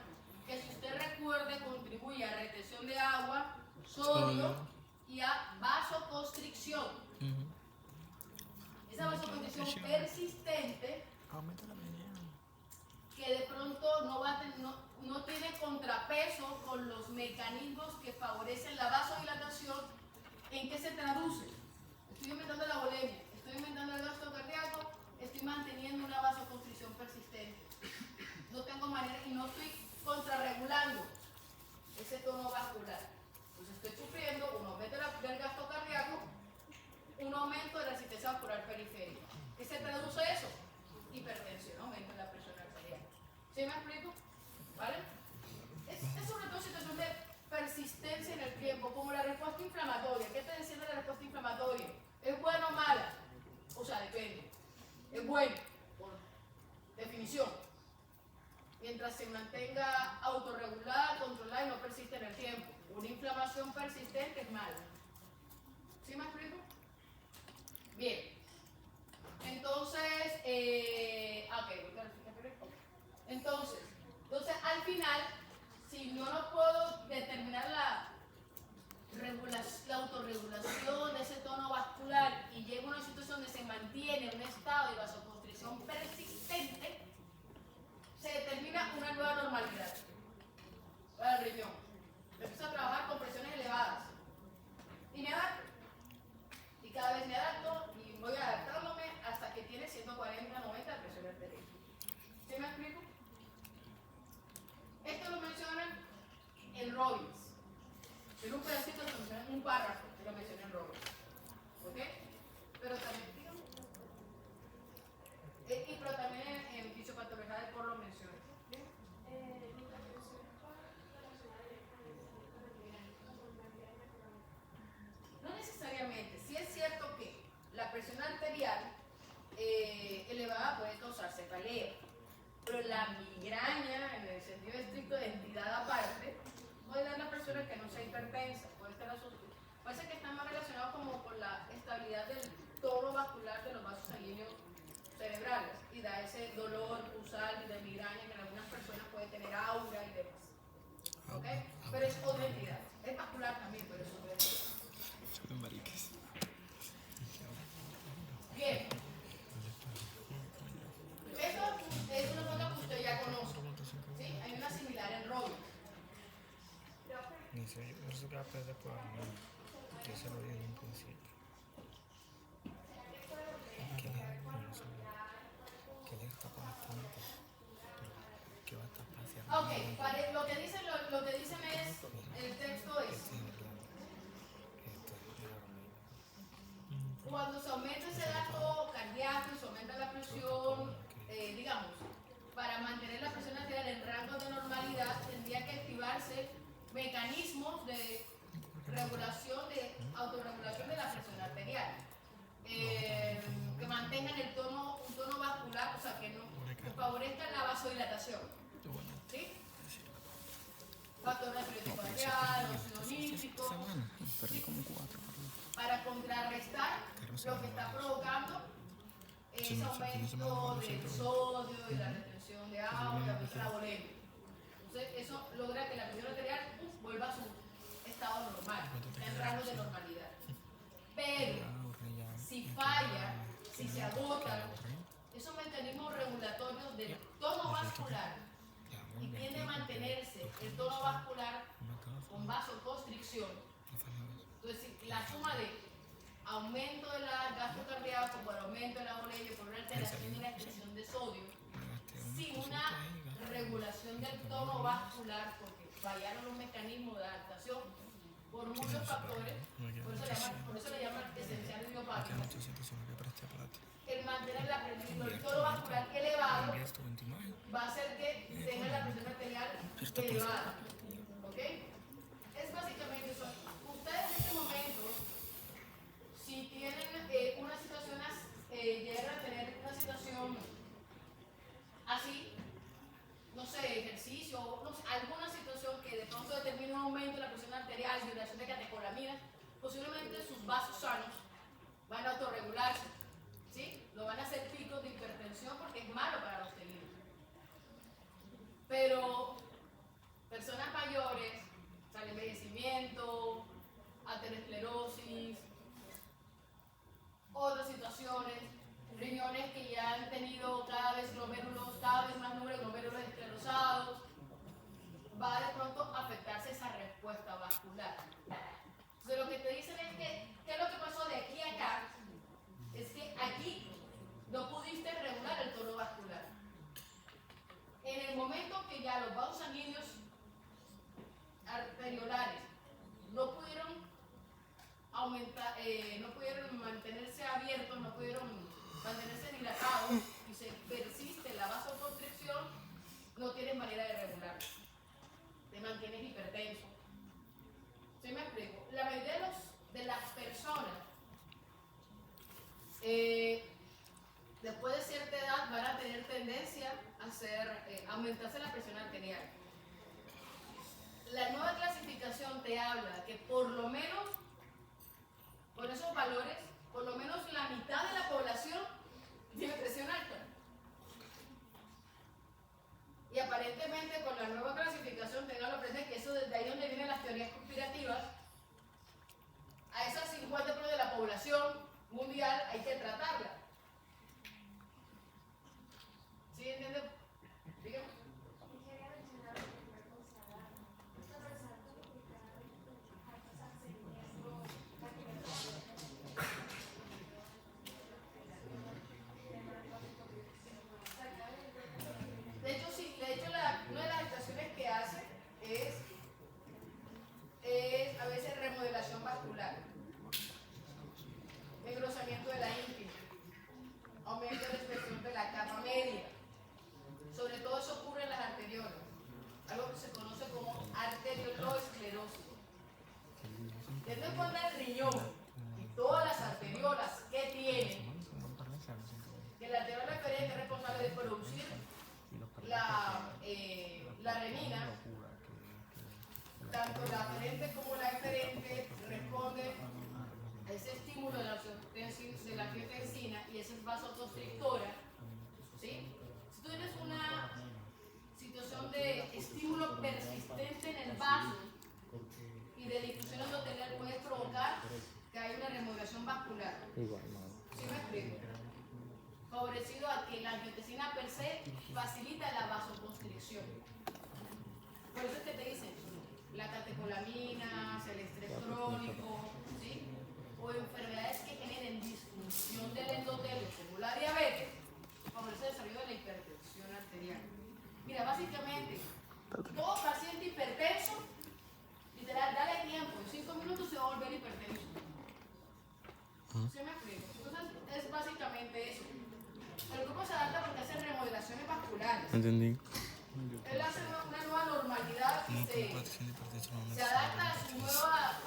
que si usted recuerde contribuye a retención de agua, sodio y a vasoconstricción. Esa vasoconstricción persistente que de pronto no tiene contrapeso con los mecanismos que favorecen la vasodilatación, ¿en qué se traduce? Estoy aumentando la volemia, estoy aumentando el gasto cardíaco, estoy manteniendo una vasoconstricción persistente. No tengo manera y no estoy contrarregulando ese tono vascular. Entonces estoy sufriendo un aumento del gasto cardíaco, un aumento de la resistencia vascular periférica. ¿Qué se traduce eso? Hipertensión, aumento de la presión arterial. ¿Sí me explico? ¿Vale? Es sobre todo situación de persistencia en el tiempo, como la respuesta inflamatoria. ¿Qué te decía de la respuesta inflamatoria? ¿Es buena o mala? O sea, depende. Es buena, por definición. Mientras se mantenga autorregulada, controlada y no persiste en el tiempo. Una inflamación persistente es mala. ¿Sí me explico? Bien. Entonces, entonces, al final, si yo no puedo determinar la autorregulación de ese tono vascular y llego a una situación donde se mantiene un estado de vasoconstricción persistente, se determina una nueva normalidad para el riñón. Empiezo a trabajar con presiones elevadas y me adapto. Y cada vez me adapto y voy adaptándome hasta que tiene 140, 90 de presión arterial. ¿Sí me explico? Esto lo mencionan en Robbins. En un pedacito lo mencionan en un párrafo, lo mencionan en Robbins. ¿Ok? Pero también, dígame. Pero también en fisiopatología del por lo menciona. No necesariamente. Sí es cierto que la presión arterial elevada puede causar cefalea, pero la migraña, en el sentido estricto de entidad aparte, puede dar a una persona que no sea hipertensa, puede ser que está más relacionado como con la estabilidad del tono vascular de los vasos sanguíneos cerebrales y da ese dolor pulsal y de migraña que en algunas personas puede tener aura y demás. ¿Ok? Pero es otra entidad. Es vascular también, pero es otra entidad. Bien. Esto es una cosa que usted ya conoce. ¿Sí? Hay una similar en Robbins. Eso que aprende por mí, que se lo dije en un principio. Que le está conectando, que va a estar paseando. Ok, lo que dicen es, el texto es, cuando se aumenta ese gasto cardíaco y se aumenta la presión, digamos, para mantener la presión arterial en rangos de normalidad, tendría que activarse mecanismos de regulación, de autorregulación de la presión arterial, que mantengan un tono vascular, o sea, que favorezcan la vasodilatación. ¿Sí? Factor natriúrico arterial, óxido nítrico, para contrarrestar lo que está provocando ese aumento del sodio y la retención de agua y la volemia. Entonces, eso logra que la presión arterial vuelva a su estado normal, en rango de normalidad. Pero, si falla, si se agotan esos mecanismos regulatorios del tono vascular y tiende a mantenerse el tono vascular con vasoconstricción, entonces la suma de aumento del gasto cardíaco por aumento de la volemia, por una alteración de la expresión de sodio, sin una regulación del tono vascular, porque fallaron los mecanismos de adaptación por muchos factores, por eso le llaman esencial idiopática. El mantener el tono vascular elevado va a hacer que tenga la presión arterial elevada. ¿Ok? Es básicamente eso. Ustedes en este momento, si tienen una situación, llegan a tener una situación así, no sé, ejercicio, no sé, alguna situación que de pronto determine un aumento de la presión arterial, liberación de catecolaminas, posiblemente sus vasos sanos van a autorregularse, ¿sí? Lo van a hacer picos de hipertensión porque es malo para los tejidos. Pero personas mayores va de pronto a afectarse esa respuesta vascular. Entonces lo que te dicen es que, ¿qué es lo que pasó de aquí a acá? Es que aquí no pudiste regular el tono vascular. En el momento que ya los vasos sanguíneos arteriolares no pudieron aumentar, no pudieron mantenerse abiertos, no pudieron mantenerse dilatados y se persiste la vasoconstricción, no tienes manera de regularlo. Te mantienes hipertenso. ¿Sí me explico? La mayoría de las personas después de cierta edad van a tener tendencia a aumentarse la presión arterial. La nueva clasificación te habla que por lo menos, con esos valores, por lo menos la mitad de la población tiene presión alta. Y aparentemente con la nueva clasificación tengan presente que eso desde ahí donde vienen las teorías conspirativas, a esas 50% de la población mundial hay que tratarla. ¿Sí entienden? Dígame. De hecho, sí, una de las actuaciones que hace es a veces remodelación vascular, engrosamiento de la íntima, aumento de la expresión de la capa media. Sobre todo eso ocurre en las arteriolas, algo que se conoce como arterioloesclerosis. Teniendo en cuenta el riñón y todas las arteriolas que tiene, que la arteriola deferente es responsable de producir la renina, tanto la aferente como la eferente responde a ese estímulo de la angiotensina y esa es vasoconstrictora. ¿Sí? Si tú tienes una situación de estímulo persistente en el vaso y de difusión endotelial, puedes provocar que haya una remodelación vascular. ¿Sí me explico? Favorecido a que la angiotensina per se facilita la vasoconstricción. Por eso es que te dicen la catecolaminas, el estrés crónico, ¿sí? O enfermedades que generen disfunción del endotelio, como la diabetes, favorece el desarrollo de la hipertensión arterial. Mira, básicamente, todo paciente hipertenso, literal, dale tiempo, en 5 minutos se va a volver hipertenso. ¿Sí me explico? Entonces, es básicamente eso. El grupo se adapta porque hace remodelaciones vasculares. Entendí. Él hace una nueva normalidad y se adapta a su nueva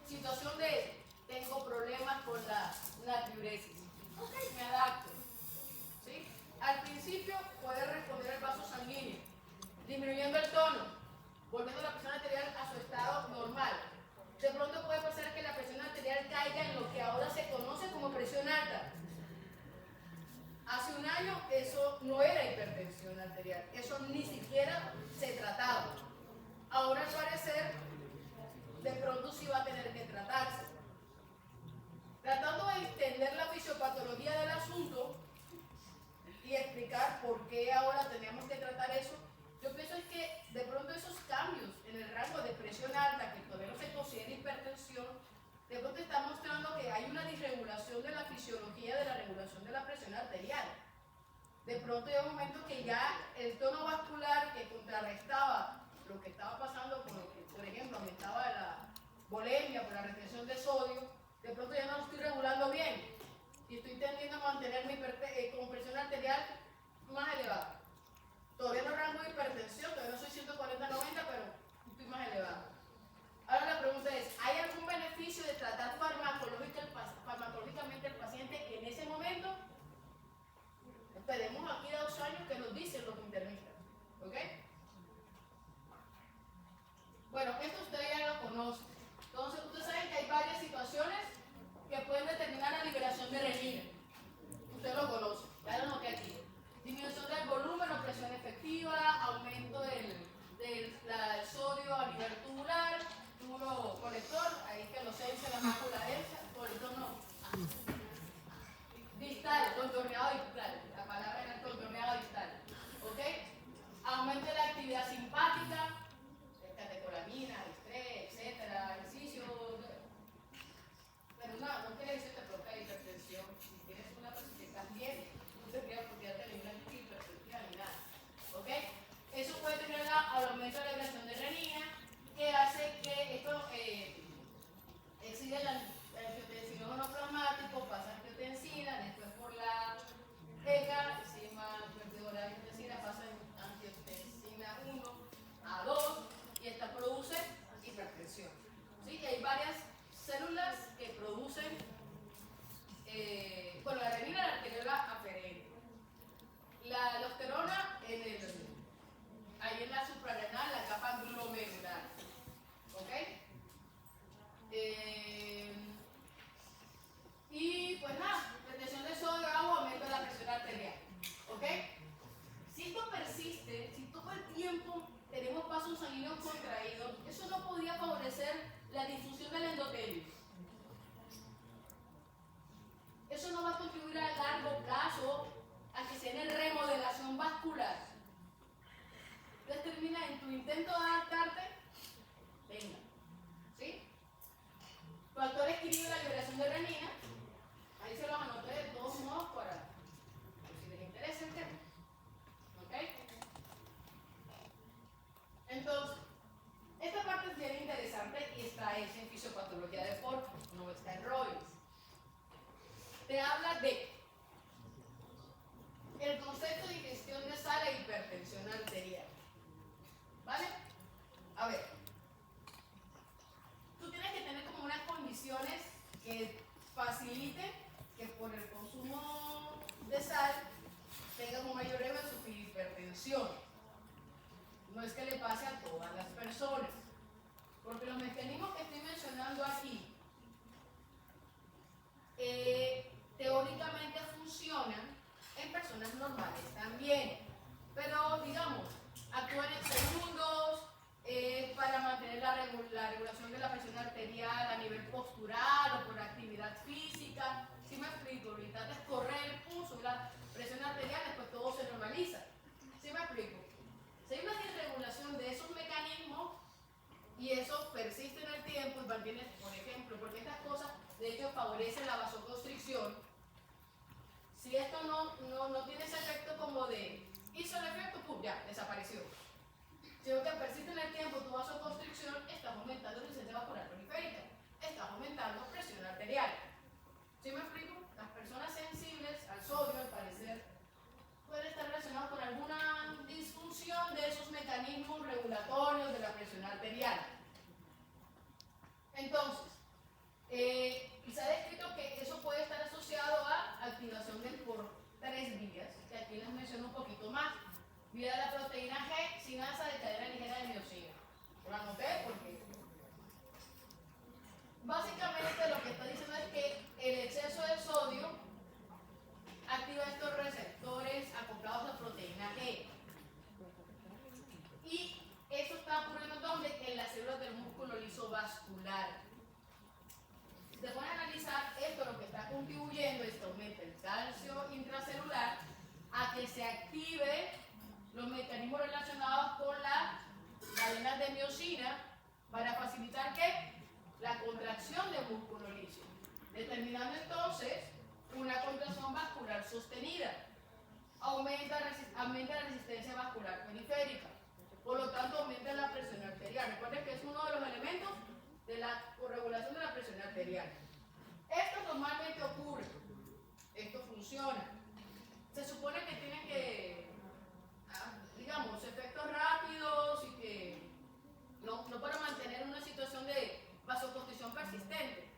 situación de tengo problemas con la natriuresis. Ok, me adapto. ¿Sí? Al principio puede responder el vaso sanguíneo, disminuyendo el tono, volviendo la presión arterial a su estado normal. De pronto puede pasar que la presión arterial caiga en lo que ahora se conoce como presión alta. Hace un año eso no era hipertensión arterial, eso ni siquiera se trataba. Ahora al parecer, de pronto sí va a tener que tratarse. Tratando de entender la fisiopatología del asunto y explicar por qué ahora tenemos que tratar eso, yo pienso es que de pronto esos cambios en el rango de presión alta, que todavía no se considera hipertensión, de pronto está mostrando que hay una disregulación de la fisiología de la regulación de la presión arterial. De pronto hay un momento que ya el tono vascular que contrarrestaba lo que estaba pasando con lo que, por ejemplo, aumentaba la volemia por la retención de sodio, de pronto ya no lo estoy regulando bien y estoy tendiendo a mantener mi con presión arterial más elevada. Todavía no rango de hipertensión, todavía no soy 140-90, pero estoy más elevado. Ahora la pregunta es, ¿hay algún beneficio de tratar farmacológicamente al paciente en ese momento? Esperemos aquí a 2 años que nos dicen los internistas. ¿Ok? Bueno, esto ustedes ya lo conocen. Entonces, ustedes saben que hay varias situaciones que pueden determinar la liberación de renina. Ustedes lo conocen, ya lo noté aquí. Disminución del volumen o presión efectiva, aumento del sodio a nivel tubular, túbulo colector, ahí que lo sense la mácula densa, colector no. Distal, contorneado distal, la palabra era contorneado distal. ¿Ok? Aumento de la actividad simpática, a contribuir a largo plazo a que se den remodelación vascular. Entonces termina en tu intento de adaptarte, venga, ¿sí? Factores que inhiben la liberación de renina, ahí se los anoté de todos modos para por si les interesa el tema. ¿Ok? Entonces, esta parte es bien interesante y está hecha en fisiopatología de Porter, no está en Royce. Te habla de el concepto de ingestión de sal e hipertensión arterial. ¿Vale? A ver, tú tienes que tener como unas condiciones que faciliten que por el consumo de sal tengas un mayor riesgo de sufrir hipertensión. No es que le pase a todas las personas, porque los mecanismos que estoy mencionando aquí teóricamente funcionan en personas normales también, pero digamos, actúan en segundos para mantener la regulación de la presión arterial a nivel postural o por actividad física. ¿Sí me explico? Lo importante es correr el pulso y la presión arterial, después todo se normaliza. ¿Sí me explico? Si hay una desregulación de esos mecanismos y eso persiste en el tiempo y mantiene, por ejemplo, porque estas cosas de hecho favorecen la vasoconstricción. Si esto no tiene ese efecto como de hizo el efecto, ¡pum!, ya, desapareció. Sino que persiste en el tiempo tu vasoconstricción, estás aumentando resistencia vascular periférica, estás aumentando presión arterial. ¿Sí me explico? Las personas sensibles al sodio, al parecer, pueden estar relacionadas con alguna disfunción de esos mecanismos regulatorios de la presión arterial. Entonces, se ha descrito que eso puede estar asociado a activación por 3 vías, que aquí les menciono un poquito más. Vía de la proteína G, sinasa de cadena ligera de miosina. Lo anoté porque básicamente lo que está diciendo es que el exceso de sodio activa estos receptores acoplados a proteína G. Y eso está ocurriendo ¿dónde? En las células del músculo liso vascular. Si te pones a analizar esto, lo que está contribuyendo es que aumente el calcio intracelular a que se active los mecanismos relacionados con las cadenas de miosina para facilitar ¿qué? La contracción del músculo liso, determinando entonces una contracción vascular sostenida. Aumenta la resistencia vascular periférica, por lo tanto aumenta la presión arterial. Recuerden que es uno de los elementos de la corregulación de la presión arterial. Esto normalmente ocurre, esto funciona. Se supone que tienen que, digamos, efectos rápidos y que no para mantener una situación de vasoconstricción persistente.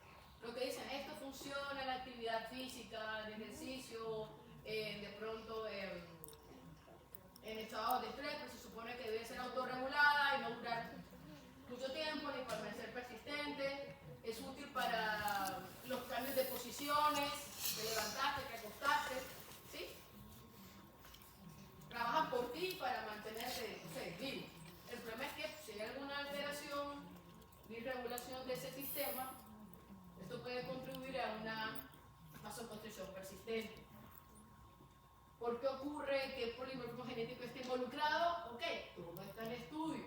Lo que dicen, esto funciona en la actividad física, en ejercicio, de pronto en estados de estrés, pues se supone que debe ser autorregulada y no durar mucho tiempo ni permanecer persistente. Es útil para los cambios de posiciones, que levantaste, que acostaste, ¿sí? Trabajan por ti para mantenerte, no sé, vivo. El problema es que si hay alguna alteración, disregulación de ese sistema, esto puede contribuir a una vasoconstricción persistente. ¿Por qué ocurre que el polimorfismo genético esté involucrado? Ok, todo está en estudio.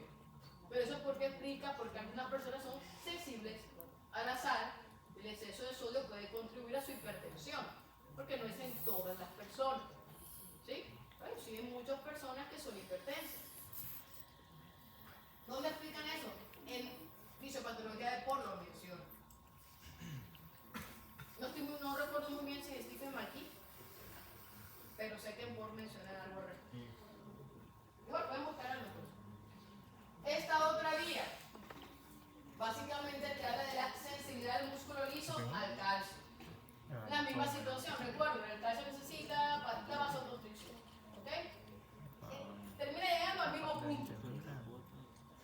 Pero eso porque explica porque algunas personas son sensibles a la sal. El exceso de sodio puede contribuir a su hipertensión, porque no es en todas las personas. ¿Sí? Bueno, sí hay muchas personas que son hipertensas. ¿Dónde explican eso? En fisiopatología de Porter lo menciona. No recuerdo muy bien si es Stephen McKee, pero sé que en Porter menciona algo al respecto. Igual pueden buscar algo. Esta otra vía, básicamente te habla de la sensibilidad del músculo liso al calcio. La misma situación, recuerden, el calcio necesita la vasoconstricción. ¿Ok? Termina llegando al mismo punto.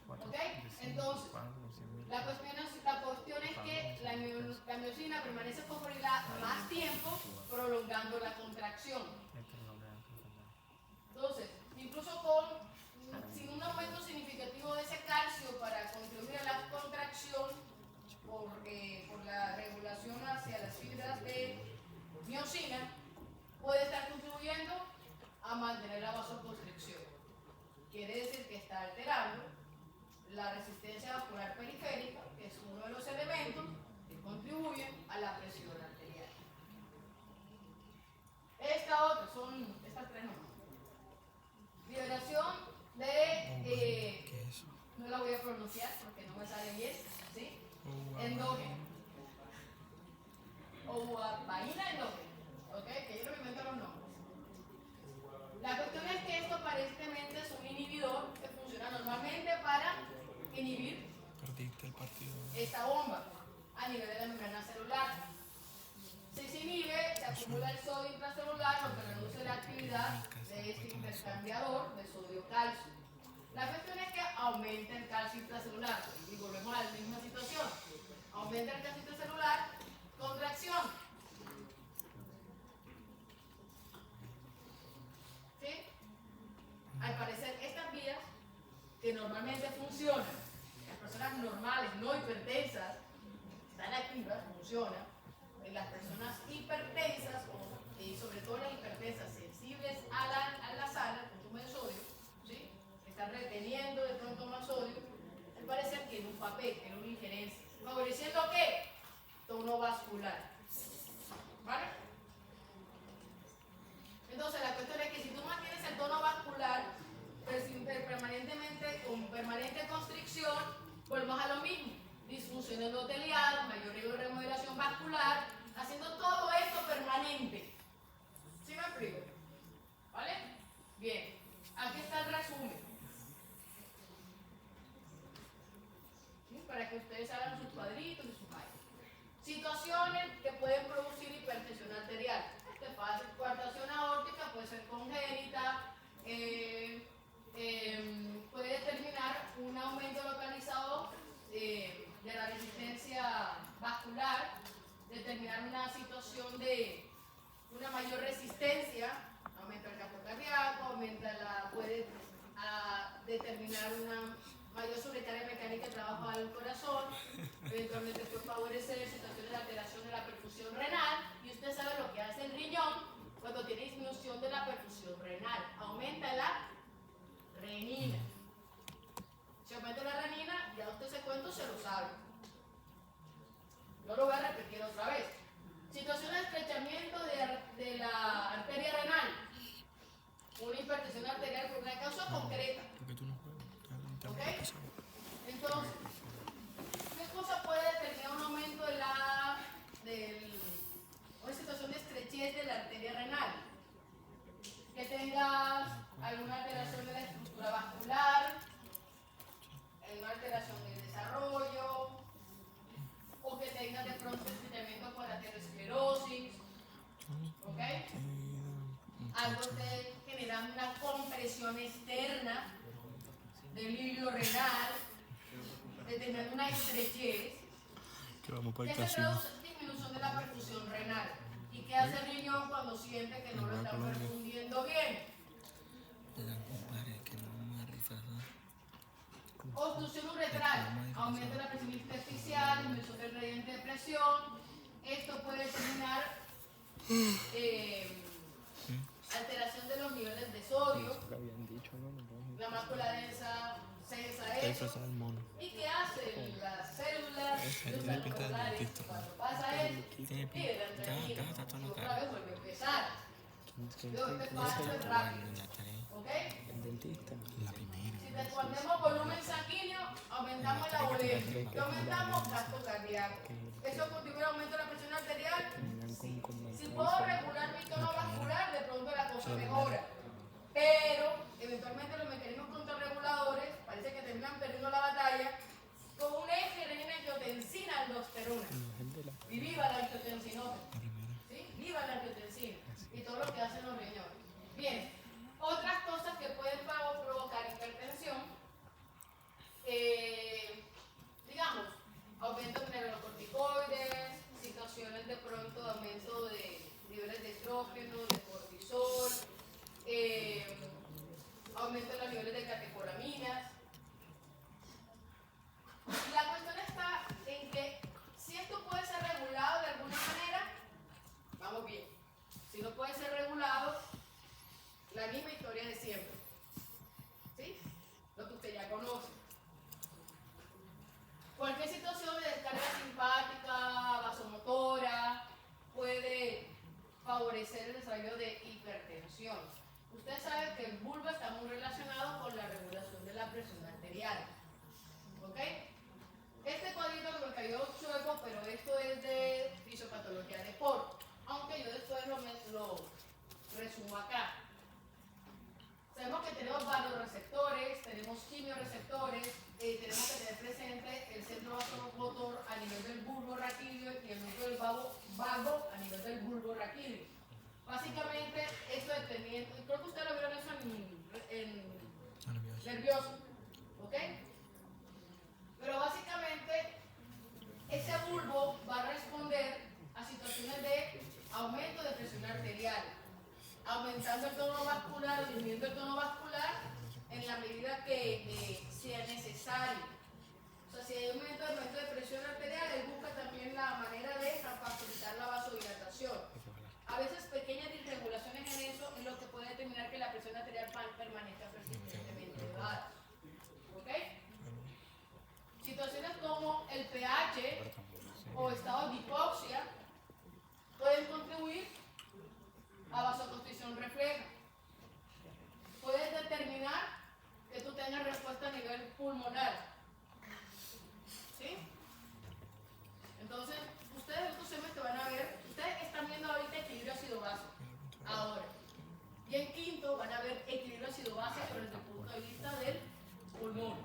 ¿Ok? Entonces, la cuestión es que la miosina permanece fosforilada más tiempo, prolongando la contracción. Entonces, incluso sin un aumento significativo de ese calcio para contribuir a la contracción por la regulación hacia las fibras de miosina, de sodio intracelular, lo que reduce la actividad de este intercambiador de sodio-calcio. La cuestión es que aumenta el calcio intracelular. Y volvemos a la misma situación. Aumenta el calcio intracelular, contracción. ¿Sí? Al parecer, estas vías que normalmente funcionan, las personas normales, no hipertensas, están activas, funcionan. En las personas hipertensas, y sobre todo las hipertensas sensibles a la sal, al consumo de sodio, ¿sí? Están reteniendo de pronto más sodio, al parecer tiene un papel, tiene una injerencia. ¿Favoreciendo qué? Tono vascular. ¿Vale? Entonces la cuestión es que si tú mantienes el tono vascular permanentemente con permanente constricción, volvemos a lo mismo. Disfunción endotelial, mayor riesgo de remodelación vascular, haciendo todo esto permanente. ¿Sí me explico? ¿Vale? Bien, aquí está el resumen. ¿Sí? Para que ustedes hagan sus cuadritos y sus vainas. Situaciones que pueden producir hipertensión arterial. Esto es fácil. Coartación aórtica puede ser congénita, puede determinar un aumento localizado de la resistencia vascular, determinar una situación de una mayor resistencia, aumenta el gasto cardíaco, puede determinar una mayor sobrecarga mecánica de trabajo del corazón, eventualmente puede favorecer situaciones de alteración de la perfusión renal, y usted sabe lo que hace el riñón cuando tiene disminución de la perfusión renal, aumenta la renina. Si aumenta la renina, ya usted ese cuento se lo sabe. No lo voy a repetir otra vez. Situación de estrechamiento de la arteria renal. Una hipertensión arterial por una causa concreta. ¿Ok? Entonces, ¿qué cosa puede determinar un aumento de una situación de estrechez de la arteria renal? Que tengas alguna alteración de la estructura vascular, una alteración del desarrollo, o que tengas de pronto estrechamiento con la aterosclerosis, ¿ok? Algo te genera una compresión externa del hilo renal, de tener una estrechez, que se traduce en disminución de la perfusión renal. ¿Y qué hace el riñón cuando siente que no lo está perfundiendo bien? Obstrucción uretral, aumenta la presión intersticial, disminución del gradiente de presión. Esto puede determinar alteración de los niveles de sodio, la mácula densa, cesa eso. ¿Y qué hacen las células musculares cuando pasa eso? Liberan renina. Y otra vez vuelve a empezar. Luego este paso es rápido. ¿Ok? Si respondemos volumen sanguíneo, aumentamos la boletia y aumentamos gasto cardíaco. ¿Eso contribuye al aumento de la presión arterial? Sí. Si puedo regular mi tono vascular, de pronto la cosa mejora. Pero, eventualmente los mecanismos contrarreguladores parece que terminan perdiendo la batalla con un eje renina-angiotensina aldosterona. Y viva la angiotensinoma. ¿Sí? Viva la angiotensina. Y todo lo que hacen los riñones. Bien. Otras cosas que pueden provocar hipertensión, digamos, aumento de neurocorticoides, situaciones de pronto de aumento de niveles de estrógeno, de cortisol, aumento de los niveles de catecolaminas. La cuestión está en que si esto puede ser regulado de alguna manera, vamos bien. Si no puede ser regulado, la misma historia de siempre. ¿Sí? Lo que usted ya conoce. Cualquier situación de descarga simpática, vasomotora, puede favorecer el desarrollo de hipertensión. Usted sabe que el bulbo está muy relacionado con la regulación de la presión arterial. ¿Ok? Este cuadrito que me cayó chueco, pero esto es de fisiopatología de Ford. Aunque yo después lo resumo acá. Sabemos que tenemos vasoreceptores, tenemos quimioreceptores, tenemos que tener presente el centro vasomotor a nivel del bulbo raquídeo y el núcleo del vago a nivel del bulbo raquídeo. de presión arterial, aumentando el tono vascular o disminuyendo el tono vascular en la medida que sea necesario. O sea, si hay un aumento de presión arterial, él busca también la manera de facilitar la vasodilatación. A veces pequeñas disregulaciones en eso es lo que puede determinar que la presión arterial permanezca persistentemente elevada. ¿Ok? Situaciones como el pH o estados de hipoxia pueden contribuir a vasoconstricción refleja. Puedes determinar que tú tengas respuesta a nivel pulmonar. ¿Sí? Entonces, ustedes en estos semestres van a ver, ustedes están viendo ahorita equilibrio ácido-base. Ahora. Y en quinto van a ver equilibrio ácido-base, pero desde el punto de vista del pulmón.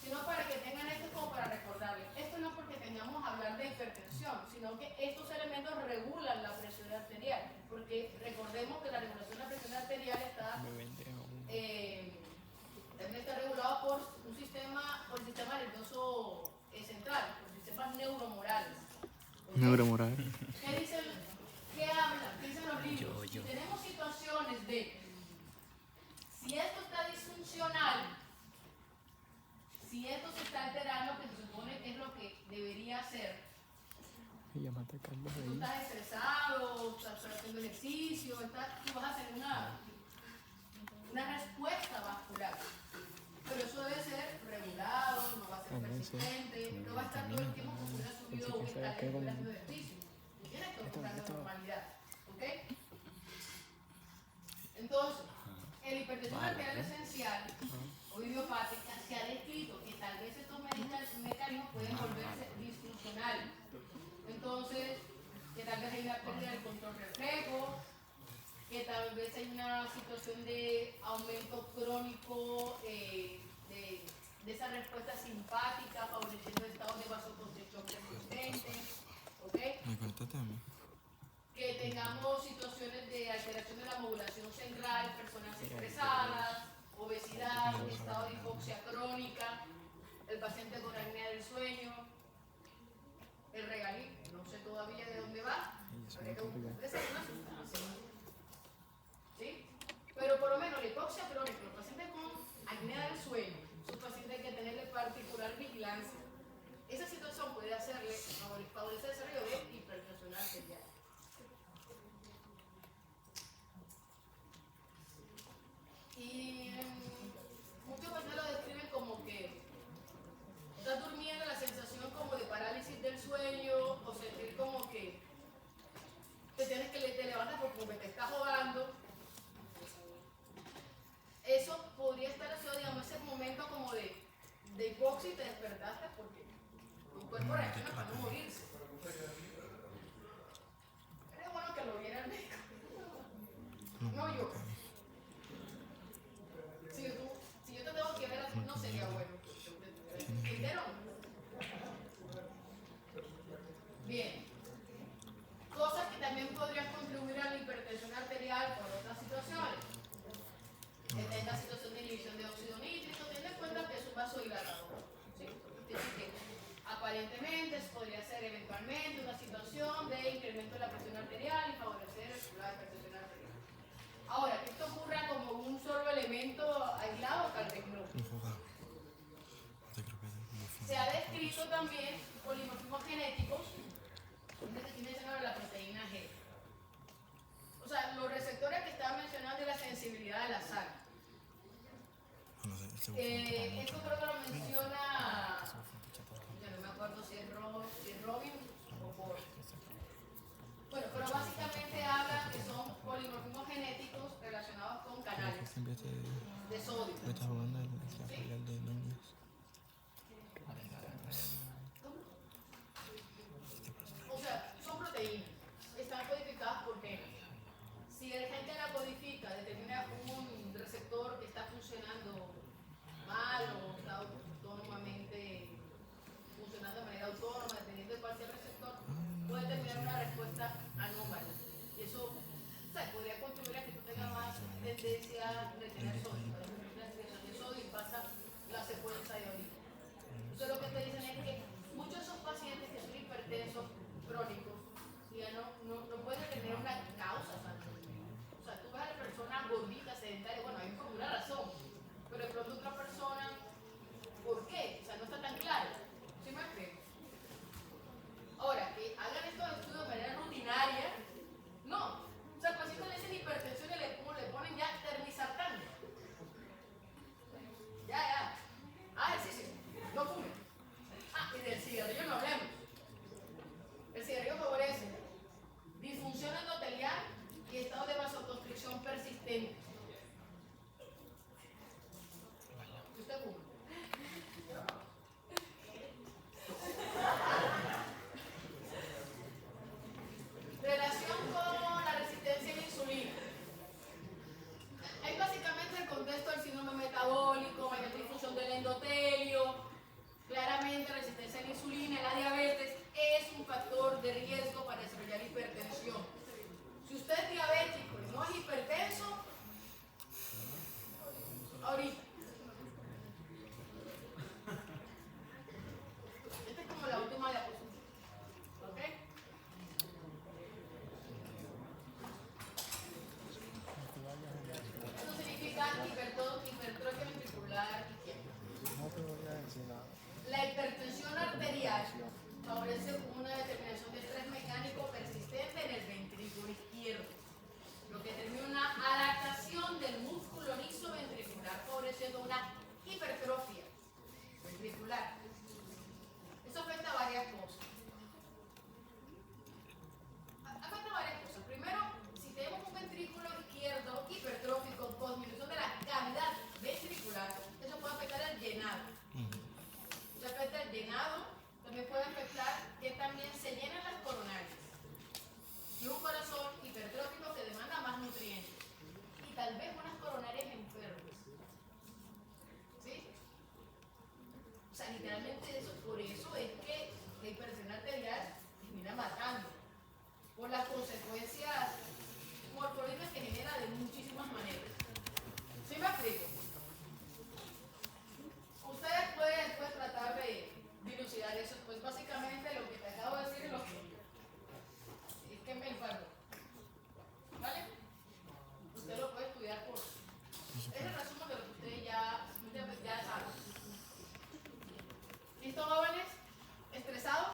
Sino para que tengan esto como para recordarles. Esto no es porque tengamos a hablar de hipertensión, sino que estos elementos regulan la presión arterial. Porque recordemos que la regulación de la presión arterial también está regulado por un sistema, por el sistema nervioso central, por sistemas neuromorales. ¿Okay? Neuromoral. ¿Qué dicen? ¿Qué hablan? ¿Qué dicen los libros? Si tenemos situaciones de si esto está disfuncional, si esto se está alterando, que se supone que es lo que debería ser. Y llámate a Carlos Tú ahí. estás estresado, estás haciendo ejercicio, tú vas a tener una respuesta vascular. Pero eso debe ser regulado, no va a ser persistente, no va a estar todo el tiempo como si hubiera subido un escalera haciendo ejercicio. Tienes que buscar la normalidad. ¿Ok? Entonces, el hipertensión arterial esencial o idiopática se ha descrito que tal vez estos mecanismos pueden volverse disfuncionales. Entonces, que tal vez hay una pérdida del control reflejo, que tal vez hay una situación de aumento crónico de esa respuesta simpática, favoreciendo estados de vasoconstricción persistentes, ¿ok? Que tengamos situaciones de alteración de la modulación central, personas estresadas, obesidad, estado de hipoxia crónica, el paciente con apnea del sueño, el regalí, no sé todavía de dónde va, habría que buscar una sustancia. ¿Sí? Pero por lo menos la hipoxia crónica, los pacientes con apnea del sueño, sus pacientes hay que tenerle particular vigilancia. Esa situación puede hacerle favorecer el desarrollo de hipertensión arterial. Y muchos pacientes lo describen como que estás durmiendo, la sensación como de parálisis del sueño, o sentir como que te levantas porque como que te estás ahogando. Eso podría estar asociado, digamos, ese momento como de hipoxia y te despertaste porque tu cuerpo reacciona para no morirse. Sería bueno que lo viera el médico. No yo. Si yo te tengo que ver así, no sería bueno. ¿Entero? Bien. Cosas que también podrían contribuir a la hipertensión arterial por otras situaciones. Que tenga situación de inhibición de óxido nítrico, ten en cuenta que es un vasodilatador. ¿Sí? Tiene que, aparentemente, podría ser eventualmente una situación de incremento de la presión arterial y favorecer la hipertensión arterial. Ahora, que esto ocurra como un solo elemento aislado, tal vez no. Se ha descrito también polimorfismos genéticos, aquí mencionaron la proteína G. O sea, los receptores que estaban mencionando de la sensibilidad a la sal. Esto creo que lo menciona, ya no me acuerdo si es Robin o Borges. Bueno, pero básicamente habla que son polimorfismos genéticos relacionados con canales de sodio. O sea, son proteínas, están codificadas por genes. Si el gen que la codifica determina un receptor que está funcionando mal o está autónomamente funcionando de manera autónoma, dependiendo de cuál sea el receptor, puede tener una respuesta anómala. Y eso, o sea, podría contribuir a que tú tengas más tendencia de tener sodio. La excreción de sodio y pasa la secuencia de orina. Entonces lo que te dicen es que muchos de esos pacientes que son hipertensos crónicos ya no pueden La hipertensión arterial favorece una determinación de estrés mecánico persistente en el ventrículo izquierdo, lo que determina una adaptación del músculo liso ventricular, favoreciendo una hipertrofia ventricular. Eso afecta a varias cosas. Afecta a varias cosas. Primero, si tenemos un ventrículo izquierdo hipertrófico con disminución de la cavidad ventricular, eso puede afectar el llenado. Eso afecta el llenado, también puede afectar que también se llenen las coronarias. Y un corazón hipertrófico que demanda más nutrientes. Y tal vez unas coronarias enfermas. ¿Sí? O sea, literalmente eso